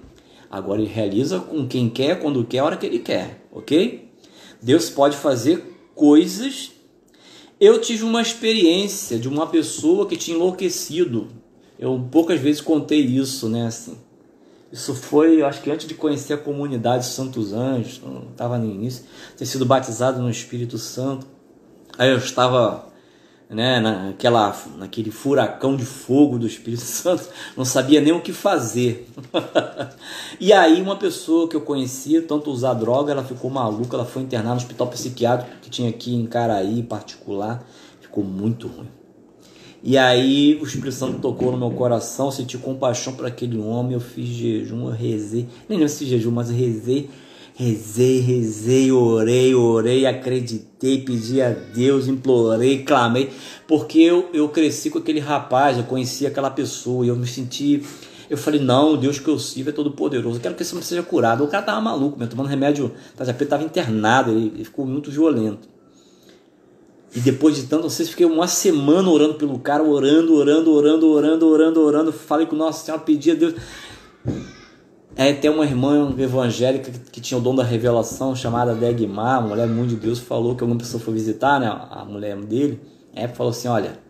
Agora ele realiza com quem quer, quando quer, a hora que ele quer. Ok? Deus pode fazer coisas. Eu tive uma experiência de uma pessoa que tinha enlouquecido. Eu poucas vezes contei isso, né? Assim, isso foi, eu acho que antes de conhecer a comunidade Santos Anjos, estava no início, ter sido batizado no Espírito Santo. Aí eu estava, né, naquele furacão de fogo do Espírito Santo, não sabia nem o que fazer. E aí uma pessoa que eu conhecia, tanto usar droga, ela ficou maluca, ela foi internada no hospital psiquiátrico que tinha aqui em Caraí, particular, ficou muito ruim. E aí o Espírito Santo tocou no meu coração, senti compaixão por aquele homem, eu fiz jejum, eu rezei, nem lembro se jejum, mas eu rezei, orei, acreditei, pedi a Deus, implorei, clamei, porque eu cresci com aquele rapaz, eu conheci aquela pessoa, e eu me senti, eu falei, não, o Deus que eu sirvo é todo poderoso, eu quero que esse homem seja curado. O cara tava maluco, mesmo, tomando remédio, estava internado, ele ficou muito violento. E depois de tanto, não sei se fiquei uma semana orando pelo cara, orando, falei com Nossa Senhora, pedi a Deus. Tem uma irmã evangélica que tinha o dom da revelação, chamada Degmar, uma mulher muito de Deus, falou que alguma pessoa foi visitar, né, a mulher dele, falou assim, olha,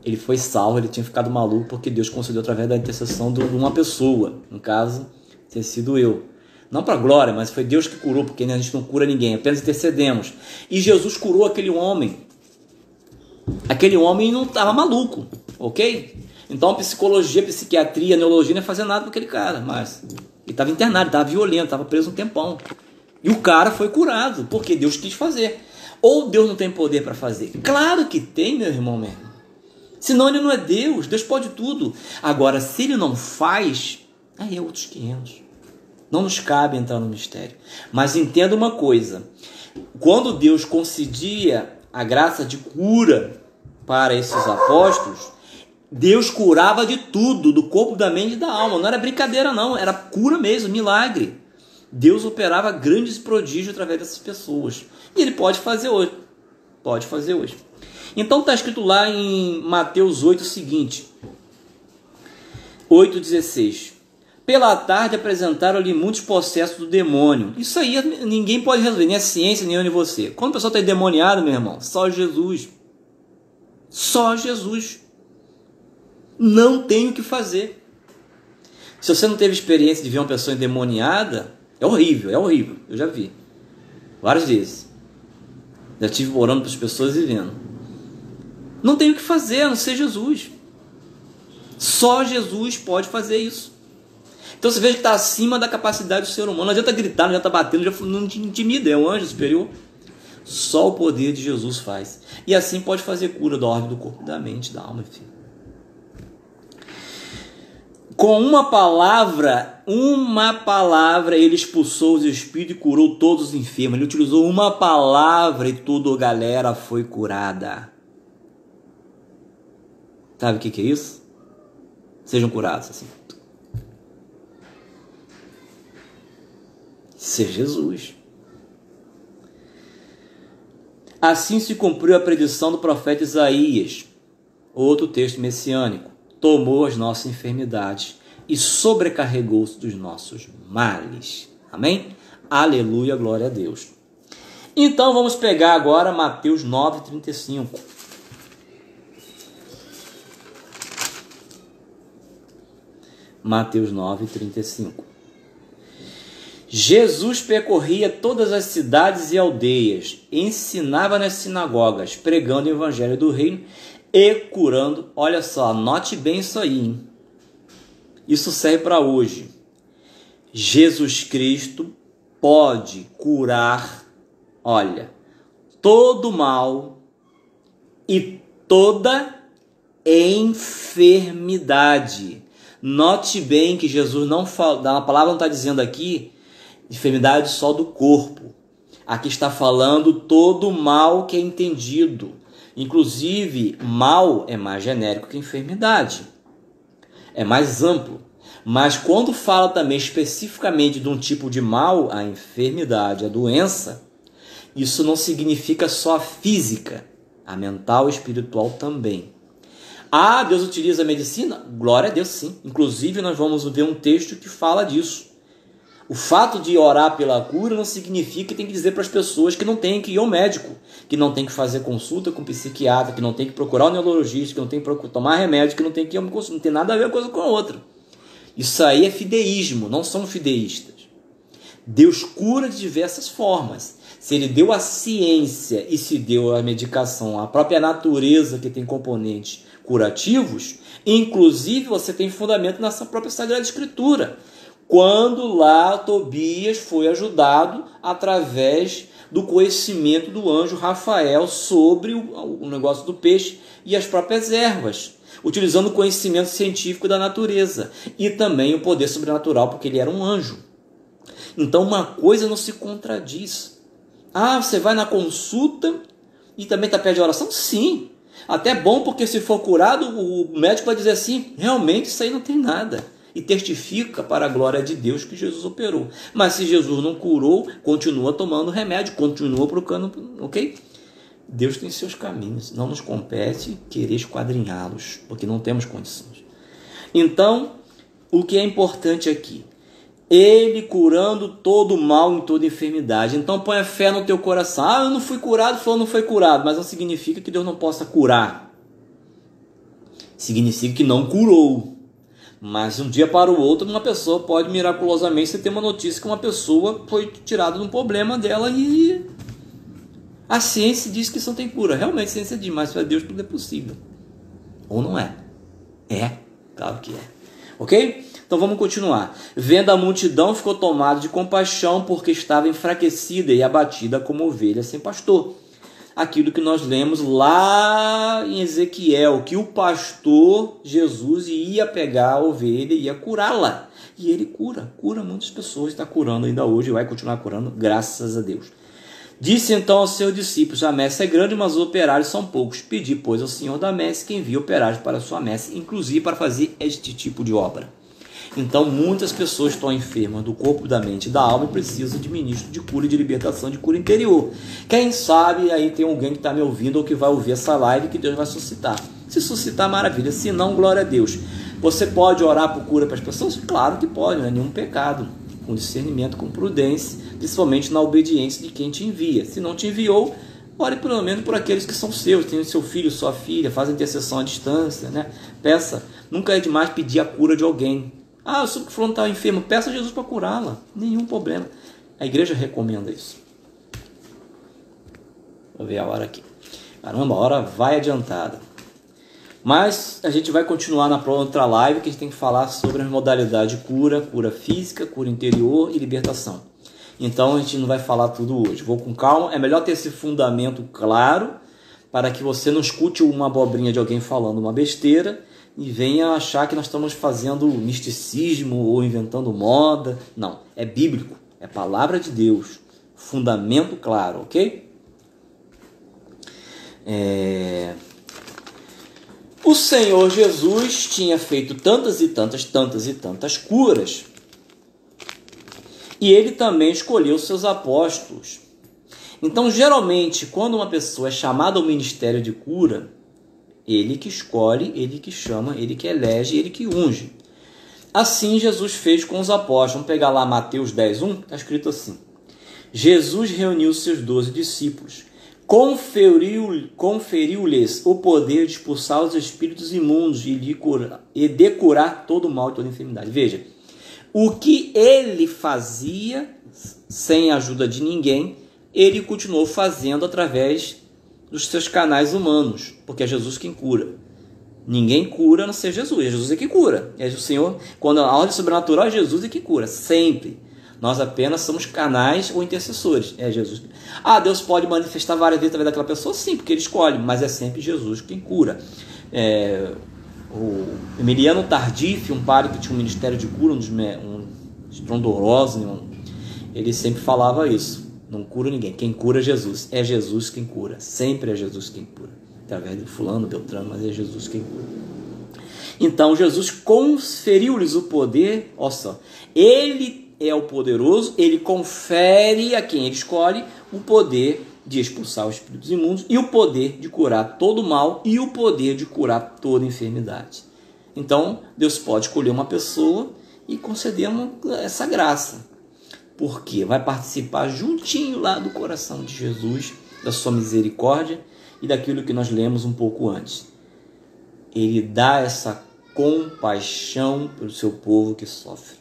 ele foi salvo, ele tinha ficado maluco porque Deus concedeu através da intercessão de uma pessoa, no caso, ter sido eu. Não para glória, mas foi Deus que curou, porque a gente não cura ninguém, apenas intercedemos. E Jesus curou aquele homem. Aquele homem não estava maluco, ok? Então psicologia, psiquiatria, neurologia não ia fazer nada com aquele cara, mas ele estava internado, estava violento, estava preso um tempão. E o cara foi curado, porque Deus quis fazer. Ou Deus não tem poder para fazer? Claro que tem, meu irmão mesmo. Senão ele não é Deus, Deus pode tudo. Agora, se ele não faz, aí é outros 500. Não nos cabe entrar no mistério. Mas entenda uma coisa, quando Deus concedia a graça de cura para esses apóstolos, Deus curava de tudo, do corpo, da mente e da alma. Não era brincadeira não, era cura mesmo, milagre. Deus operava grandes prodígios através dessas pessoas. E Ele pode fazer hoje. Pode fazer hoje. Então está escrito lá em Mateus 8 o seguinte, 8,16. Pela tarde apresentaram-lhe muitos processos do demônio. Isso aí ninguém pode resolver, nem a ciência, nem eu, nem você. Quando a pessoa está endemoniada, meu irmão, só Jesus. Só Jesus. Não tem o que fazer. Se você não teve experiência de ver uma pessoa endemoniada, é horrível, eu já vi. Várias vezes. Já estive orando para as pessoas e vendo. Não tem o que fazer, a não ser Jesus. Só Jesus pode fazer isso. Então você veja que está acima da capacidade do ser humano. Não adianta gritar, não adianta bater, não te intimida, é um anjo superior. Só o poder de Jesus faz. E assim pode fazer cura da ordem do corpo, da mente, da alma, enfim. Com uma palavra, ele expulsou os espíritos e curou todos os enfermos. Ele utilizou uma palavra e toda a galera foi curada. Sabe o que é isso? Sejam curados assim. Isso é Jesus. Assim se cumpriu a predição do profeta Isaías, outro texto messiânico. Tomou as nossas enfermidades e sobrecarregou-se dos nossos males. Amém? Aleluia, glória a Deus. Então vamos pegar agora Mateus 9:35. Mateus 9:35. Jesus percorria todas as cidades e aldeias, ensinava nas sinagogas, pregando o evangelho do reino e curando. Olha só, anote bem isso aí, hein? Isso serve para hoje. Jesus Cristo pode curar, olha, todo mal e toda enfermidade. Note bem que Jesus não fala, a palavra não está dizendo aqui enfermidade só do corpo. Aqui está falando todo mal que é entendido. Inclusive, mal é mais genérico que enfermidade. É mais amplo. Mas quando fala também especificamente de um tipo de mal, a enfermidade, a doença, isso não significa só a física, a mental e espiritual também. Ah, Deus utiliza a medicina? Glória a Deus, sim. Inclusive, nós vamos ver um texto que fala disso. O fato de orar pela cura não significa que tem que dizer para as pessoas que não tem que ir ao médico, que não tem que fazer consulta com o psiquiatra, que não tem que procurar o neurologista, que não tem que tomar remédio, que não tem que ir ao consulta. Não tem nada a ver uma coisa com a outra. Isso aí é fideísmo, não são fideístas. Deus cura de diversas formas. Se Ele deu a ciência e se deu a medicação, a própria natureza que tem componentes curativos, inclusive você tem fundamento nessa própria Sagrada Escritura. Quando lá Tobias foi ajudado através do conhecimento do anjo Rafael sobre o negócio do peixe e as próprias ervas, utilizando o conhecimento científico da natureza e também o poder sobrenatural, porque ele era um anjo. Então uma coisa não se contradiz. Ah, você vai na consulta e também está perto de oração? Sim. Até bom, porque se for curado, o médico vai dizer assim, realmente isso aí não tem nada. E testifica para a glória de Deus que Jesus operou. Mas se Jesus não curou, continua tomando remédio, continua procurando, ok? Deus tem seus caminhos, não nos compete querer esquadrinhá-los, porque não temos condições. Então, o que é importante aqui? Ele curando todo mal e toda enfermidade. Então põe a fé no teu coração. Ah, eu não fui curado, falou não foi curado, mas não significa que Deus não possa curar. Significa que não curou. Mas de um dia para o outro, uma pessoa pode miraculosamente você ter uma notícia que uma pessoa foi tirada de um problema dela e a ciência diz que isso não tem cura. Realmente a ciência diz, mas para Deus tudo é possível. Ou não é? É, claro que é. Ok? Então vamos continuar. Vendo a multidão, ficou tomado de compaixão porque estava enfraquecida e abatida como ovelha sem pastor. Aquilo que nós lemos lá em Ezequiel, que o pastor Jesus ia pegar a ovelha e ia curá-la. E ele cura muitas pessoas, está curando ainda hoje e vai continuar curando, graças a Deus. Disse então aos seus discípulos, a messe é grande, mas os operários são poucos. Pedi, pois, ao Senhor da messe que envie operários para a sua messe, inclusive para fazer este tipo de obra. Então, muitas pessoas estão enfermas do corpo, da mente e da alma e precisam de ministro de cura e de libertação, de cura interior. Quem sabe aí tem alguém que está me ouvindo ou que vai ouvir essa live que Deus vai suscitar. Se suscitar, maravilha. Se não, glória a Deus. Você pode orar por cura para as pessoas? Claro que pode, não é nenhum pecado. Com discernimento, com prudência, principalmente na obediência de quem te envia. Se não te enviou, ore pelo menos por aqueles que são seus, tem o seu filho, sua filha, faz intercessão à distância, né? Peça. Nunca é demais pedir a cura de alguém. Ah, eu soube que fulano está enfermo, peça a Jesus para curá-la. Nenhum problema. A igreja recomenda isso. Vou ver a hora aqui. Caramba, a hora vai adiantada. Mas a gente vai continuar na outra live, que a gente tem que falar sobre as modalidades de cura, cura física, cura interior e libertação. Então a gente não vai falar tudo hoje. Vou com calma. É melhor ter esse fundamento claro para que você não escute uma abobrinha de alguém falando uma besteira e venha achar que nós estamos fazendo misticismo ou inventando moda. Não, é bíblico, é palavra de Deus. Fundamento claro, ok? O Senhor Jesus tinha feito tantas e tantas curas, e ele também escolheu seus apóstolos. Então, geralmente, quando uma pessoa é chamada ao ministério de cura, ele que escolhe, ele que chama, ele que elege, ele que unge. Assim Jesus fez com os apóstolos. Vamos pegar lá Mateus 10:1, está escrito assim: Jesus reuniu seus 12 discípulos, conferiu-lhes o poder de expulsar os espíritos imundos e de curar todo o mal e toda enfermidade. Veja, o que ele fazia sem a ajuda de ninguém, ele continuou fazendo através dos seus canais humanos, porque é Jesus quem cura. Ninguém cura a não ser Jesus. É Jesus é que cura. É o Senhor, quando a ordem sobrenatural é Jesus é que cura, sempre. Nós apenas somos canais ou intercessores. É Jesus. Deus pode manifestar várias vezes através daquela pessoa? Sim, porque ele escolhe, mas é sempre Jesus quem cura. O Emiliano Tardif, um padre que tinha um ministério de cura, um estrondoroso, ele sempre falava isso: não cura ninguém, quem cura é Jesus. É Jesus quem cura, sempre é Jesus quem cura, através de fulano, Beltrano, mas é Jesus quem cura. Então Jesus conferiu-lhes o poder, olha só, ele é o poderoso, ele confere a quem ele escolhe o poder de expulsar os espíritos imundos e o poder de curar todo o mal e o poder de curar toda enfermidade. Então, Deus pode escolher uma pessoa e conceder essa graça, porque vai participar juntinho lá do coração de Jesus, da sua misericórdia e daquilo que nós lemos um pouco antes. Ele dá essa compaixão pelo seu povo que sofre,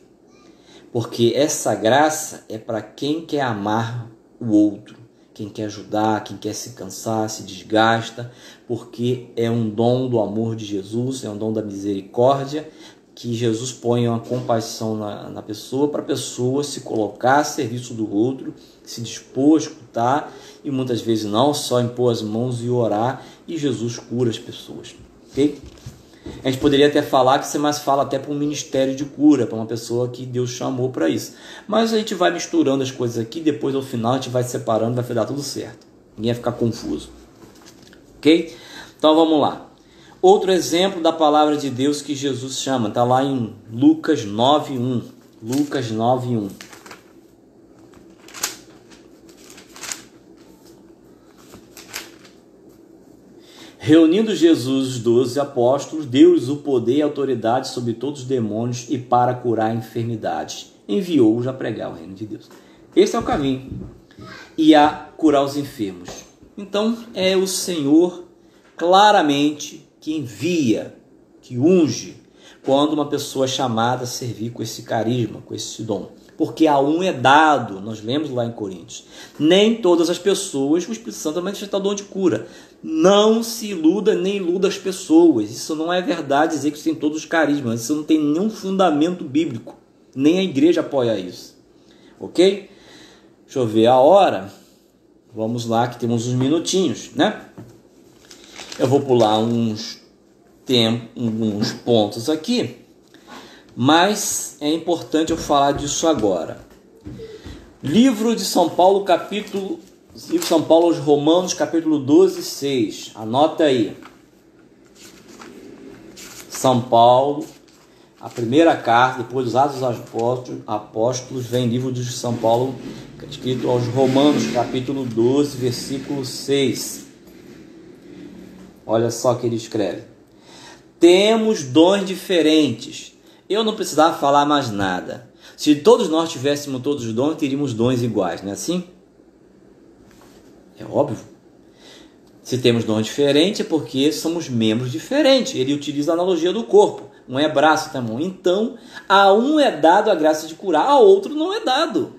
porque essa graça é para quem quer amar o outro, quem quer ajudar, quem quer se cansar, se desgasta, porque é um dom do amor de Jesus, é um dom da misericórdia, que Jesus põe uma compaixão na pessoa, para a pessoa se colocar a serviço do outro, se dispor a escutar, e muitas vezes não, só impor as mãos e orar, e Jesus cura as pessoas, ok? A gente poderia até falar que você mais fala até para um ministério de cura, para uma pessoa que Deus chamou para isso. Mas a gente vai misturando as coisas aqui, depois ao final a gente vai separando, vai dar tudo certo. Ninguém vai ficar confuso. Ok? Então vamos lá. Outro exemplo da palavra de Deus que Jesus chama, está lá em Lucas 9:1. Lucas 9:1. Reunindo Jesus os 12 apóstolos, deu-lhes o poder e autoridade sobre todos os demônios e para curar enfermidades. Enviou-os a pregar o reino de Deus. Esse é o caminho. E a curar os enfermos. Então é o Senhor claramente que envia, que unge, quando uma pessoa é chamada a servir com esse carisma, com esse dom. Porque a um é dado, nós lemos lá em Coríntios, nem todas as pessoas, o Espírito Santo vai manifestar o dom de cura. Não se iluda nem iluda as pessoas. Isso não é verdade dizer que tem todos os carismas. Isso não tem nenhum fundamento bíblico. Nem a igreja apoia isso. Ok? Deixa eu ver a hora. Vamos lá, que temos uns minutinhos, né? Eu vou pular uns pontos aqui, mas é importante eu falar disso agora. Livro de São Paulo, Livro de São Paulo aos Romanos, capítulo 12:6. Anota aí. São Paulo, a primeira carta, depois dos Atos dos Apóstolos, vem livro de São Paulo, escrito aos Romanos, capítulo 12, versículo 6. Olha só o que ele escreve. Temos dons diferentes. Eu não precisava falar mais nada. Se todos nós tivéssemos todos os dons, teríamos dons iguais, não é assim? É óbvio. Se temos dons diferentes, é porque somos membros diferentes. Ele utiliza a analogia do corpo. Um é braço, outra é mão. Então, a um é dado a graça de curar, a outro não é dado.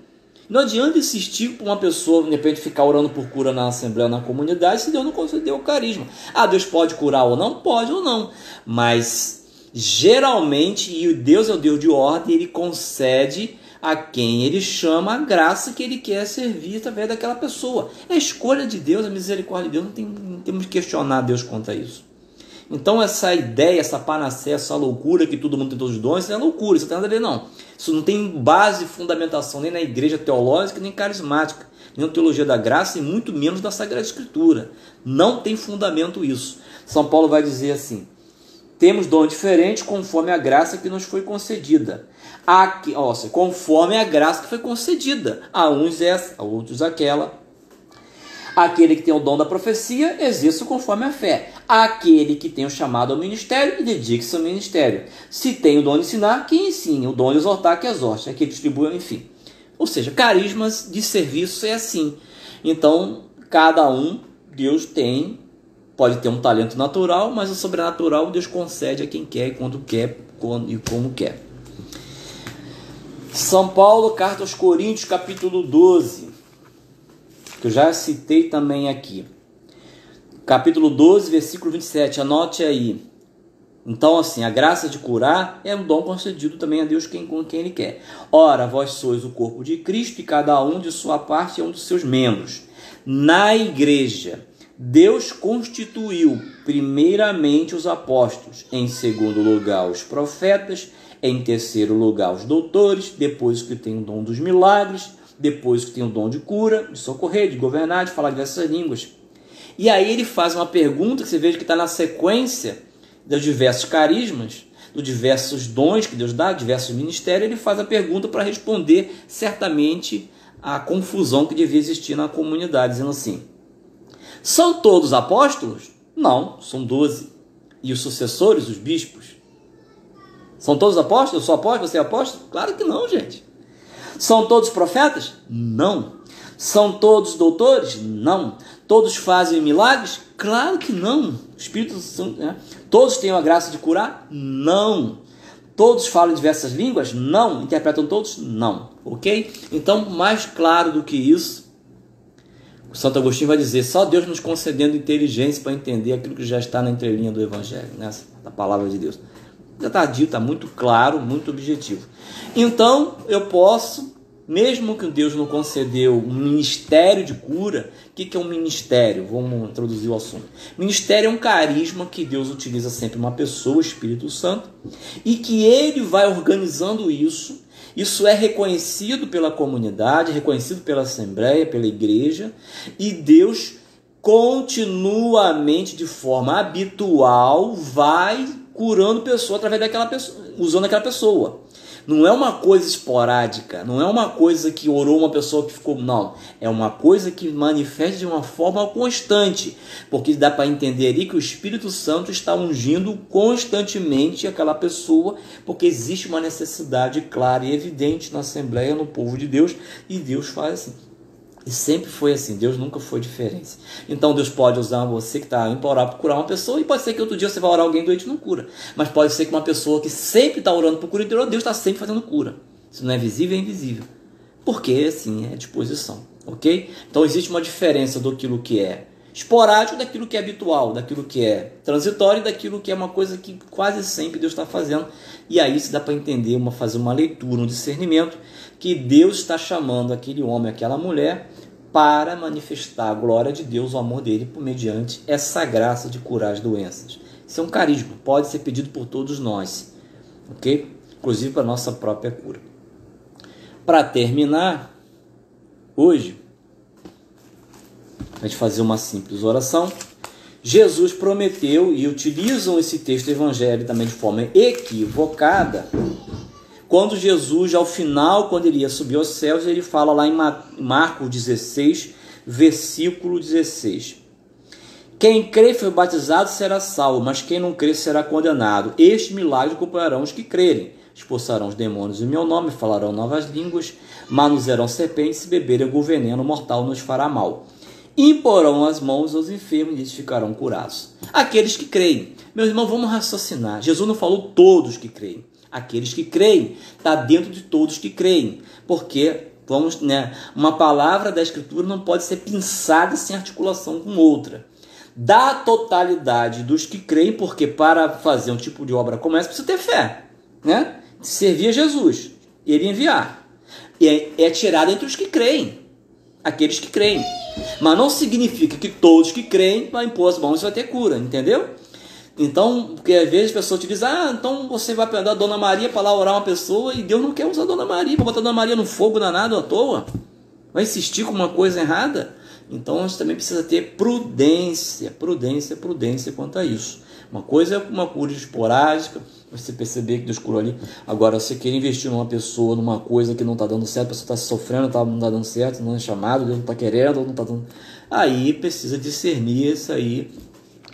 Não adianta insistir para uma pessoa, de repente, ficar orando por cura na assembleia, na comunidade, se Deus não concedeu o carisma. Ah, Deus pode curar ou não? Pode ou não. Mas, geralmente, e Deus é o Deus de ordem, Ele concede a quem Ele chama a graça que Ele quer servir através daquela pessoa. É a escolha de Deus, a misericórdia de Deus, não temos que questionar Deus quanto a isso. Então essa ideia, essa panaceia, essa loucura que todo mundo tem todos os dons, isso não é loucura, isso não tem nada a ver não. Isso não tem base e fundamentação nem na igreja teológica, nem carismática, nem na teologia da graça e muito menos na Sagrada Escritura. Não tem fundamento isso. São Paulo vai dizer assim: temos dons diferentes conforme a graça que nos foi concedida. Conforme a graça que foi concedida. A uns essa, a outros aquela. Aquele que tem o dom da profecia, exerça conforme a fé. Aquele que tem o chamado ao ministério, dedique-se ao ministério. Se tem o dom de ensinar, que ensine. O dom de exortar, que exorte. Aquele que distribui, enfim. Ou seja, carismas de serviço é assim. Então, cada um, Deus tem, pode ter um talento natural, mas o sobrenatural Deus concede a quem quer, quando quer e como quer. São Paulo, carta aos Coríntios, capítulo 12. Que eu já citei também aqui. Capítulo 12, versículo 27, anote aí. Então, assim, a graça de curar é um dom concedido também a Deus com quem Ele quer. Ora, vós sois o corpo de Cristo e cada um de sua parte é um dos seus membros. Na igreja, Deus constituiu primeiramente os apóstolos, em segundo lugar os profetas, em terceiro lugar os doutores, depois os que têm o dom dos milagres, depois que tem o dom de cura, de socorrer, de governar, de falar diversas línguas. E aí ele faz uma pergunta que você veja que está na sequência dos diversos carismas, dos diversos dons que Deus dá, diversos ministérios. Ele faz a pergunta para responder certamente a confusão que devia existir na comunidade, dizendo assim: são todos apóstolos? Não, são 12. E os sucessores, os bispos? São todos apóstolos? Eu sou apóstolo, você é apóstolo? Claro que não, gente. São todos profetas? Não. São todos doutores? Não. Todos fazem milagres? Claro que não. Espíritos são, né? Todos têm a graça de curar? Não. Todos falam diversas línguas? Não. Interpretam todos? Não. Ok? Então, mais claro do que isso, o Santo Agostinho vai dizer: só Deus nos concedendo inteligência para entender aquilo que já está na entrelinha do Evangelho, nessa da palavra de Deus. Já está dito, está muito claro, muito objetivo. Então, eu posso, mesmo que Deus não concedeu um ministério de cura. O que é um ministério? Vamos introduzir o assunto. Ministério é um carisma que Deus utiliza sempre uma pessoa, o Espírito Santo, e que Ele vai organizando isso. Isso é reconhecido pela comunidade, reconhecido pela Assembleia, pela igreja, e Deus continuamente, de forma habitual, vai curando pessoa através daquela pessoa, usando aquela pessoa. Não é uma coisa esporádica, não é uma coisa que orou uma pessoa que ficou, não. É uma coisa que manifesta de uma forma constante, porque dá para entender ali que o Espírito Santo está ungindo constantemente aquela pessoa, porque existe uma necessidade clara e evidente na Assembleia, no povo de Deus, e Deus faz assim. E sempre foi assim, Deus nunca foi diferente. Então Deus pode usar você que está indo para orar para curar uma pessoa, e pode ser que outro dia você vai orar alguém doente e não cura. Mas pode ser que uma pessoa que sempre está orando por cura, Deus está sempre fazendo cura. Se não é visível, é invisível. Porque assim é disposição, ok? Então existe uma diferença do aquilo que é esporádico, daquilo que é habitual, daquilo que é transitório, daquilo que é uma coisa que quase sempre Deus está fazendo. E aí se dá para entender, fazer uma leitura, um discernimento, que Deus está chamando aquele homem, aquela mulher, para manifestar a glória de Deus, o amor dele, por mediante essa graça de curar as doenças. Isso é um carisma, pode ser pedido por todos nós, ok? Inclusive para a nossa própria cura. Para terminar, hoje, a gente fazer uma simples oração. Jesus prometeu, e utilizam esse texto evangélico também de forma equivocada, quando Jesus, ao final, quando ele ia subir aos céus, ele fala lá em Marcos 16, versículo 16. Quem crê e foi batizado será salvo, mas quem não crê será condenado. Este milagre acompanharão os que crerem. Expulsarão os demônios em meu nome, falarão novas línguas, manusearão serpentes, se beberem algum veneno mortal nos fará mal. Imporão as mãos aos enfermos e eles ficarão curados. Aqueles que creem. Meus irmãos, vamos raciocinar. Jesus não falou todos que creem. Aqueles que creem. Está dentro de todos que creem. Porque Vamos, né? Uma palavra da Escritura não pode ser pensada sem articulação com outra. Da totalidade dos que creem, porque para fazer um tipo de obra como essa precisa ter fé, né? Servir a Jesus, ele enviar. E é tirado entre os que creem, aqueles que creem. Mas não significa que todos que creem vai impor as mãos e vai ter cura, entendeu? Então, porque às vezes as pessoas te dizem, então você vai pegar a Dona Maria para lá orar uma pessoa e Deus não quer usar a Dona Maria, para botar a Dona Maria no fogo danado à toa. Vai insistir com uma coisa errada. Então, a gente também precisa ter prudência quanto a isso. Uma coisa é uma cura esporádica, você perceber que Deus curou ali. Agora, você querer investir numa pessoa, numa coisa que não está dando certo, a pessoa está sofrendo, não está dando certo, não é chamado, Deus não está querendo, não está dando... Aí precisa discernir isso aí,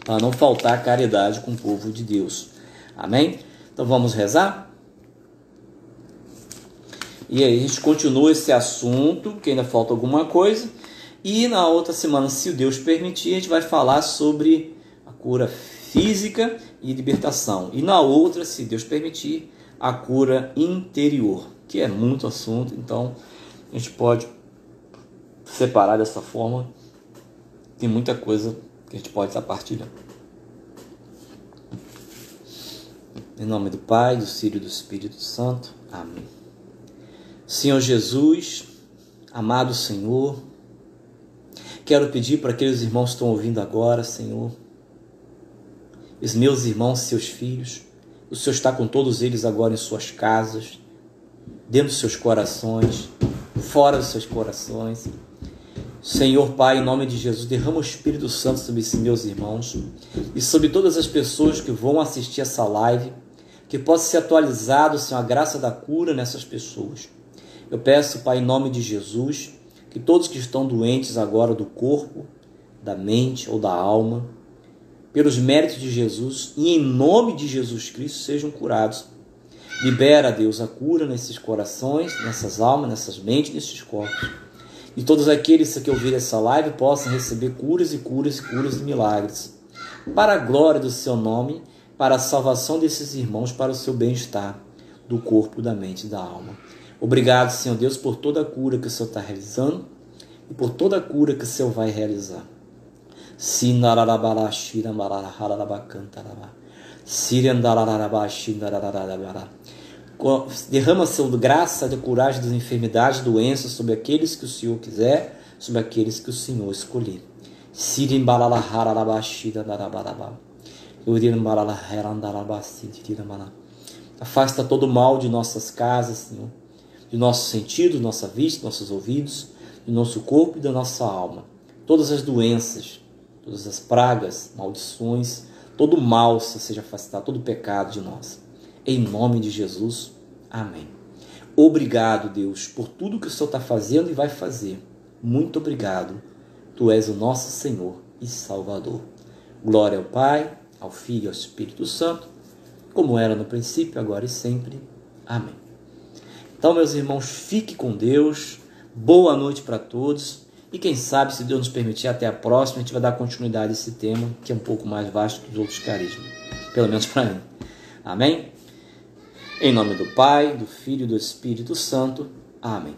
para não faltar caridade com o povo de Deus. Amém? Então vamos rezar? E aí a gente continua esse assunto, que ainda falta alguma coisa. E na outra semana, se o Deus permitir, a gente vai falar sobre a cura física e libertação. E na outra, se Deus permitir, a cura interior, que é muito assunto. Então a gente pode separar dessa forma. Tem muita coisa que a gente pode estar partilhando. Em nome do Pai, do Filho e do Espírito Santo. Amém. Senhor Jesus, amado Senhor, quero pedir para aqueles irmãos que estão ouvindo agora, Senhor, os meus irmãos, seus filhos, o Senhor está com todos eles agora em suas casas, dentro dos seus corações, fora dos seus corações. Senhor Pai, em nome de Jesus, derrama o Espírito Santo sobre esses meus irmãos e sobre todas as pessoas que vão assistir essa live, que possa ser atualizado, Senhor, a graça da cura nessas pessoas. Eu peço, Pai, em nome de Jesus, que todos que estão doentes agora do corpo, da mente ou da alma, pelos méritos de Jesus e em nome de Jesus Cristo, sejam curados. Libera, Deus, a cura nesses corações, nessas almas, nessas mentes, nesses corpos. E todos aqueles que ouvirem essa live possam receber curas e milagres. Para a glória do seu nome, para a salvação desses irmãos, para o seu bem-estar do corpo, da mente e da alma. Obrigado, Senhor Deus, por toda a cura que o Senhor está realizando e por toda a cura que o Senhor vai realizar. Derrama seu graça de curagem das enfermidades, doenças sobre aqueles que o Senhor quiser, sobre aqueles que o Senhor escolher. Afasta todo o mal de nossas casas, Senhor, de nossos sentidos, nossa vista, nossos ouvidos, do nosso corpo e da nossa alma. Todas as doenças, todas as pragas, maldições, todo o mal seja afastado, todo o pecado de nós. Em nome de Jesus, amém. Obrigado, Deus, por tudo que o Senhor está fazendo e vai fazer. Muito obrigado. Tu és o nosso Senhor e Salvador. Glória ao Pai, ao Filho e ao Espírito Santo, como era no princípio, agora e sempre. Amém. Então, meus irmãos, fique com Deus. Boa noite para todos. E quem sabe, se Deus nos permitir, até a próxima, a gente vai dar continuidade a esse tema, que é um pouco mais vasto que os outros carismas. Pelo menos para mim. Amém? Em nome do Pai, do Filho e do Espírito Santo. Amém.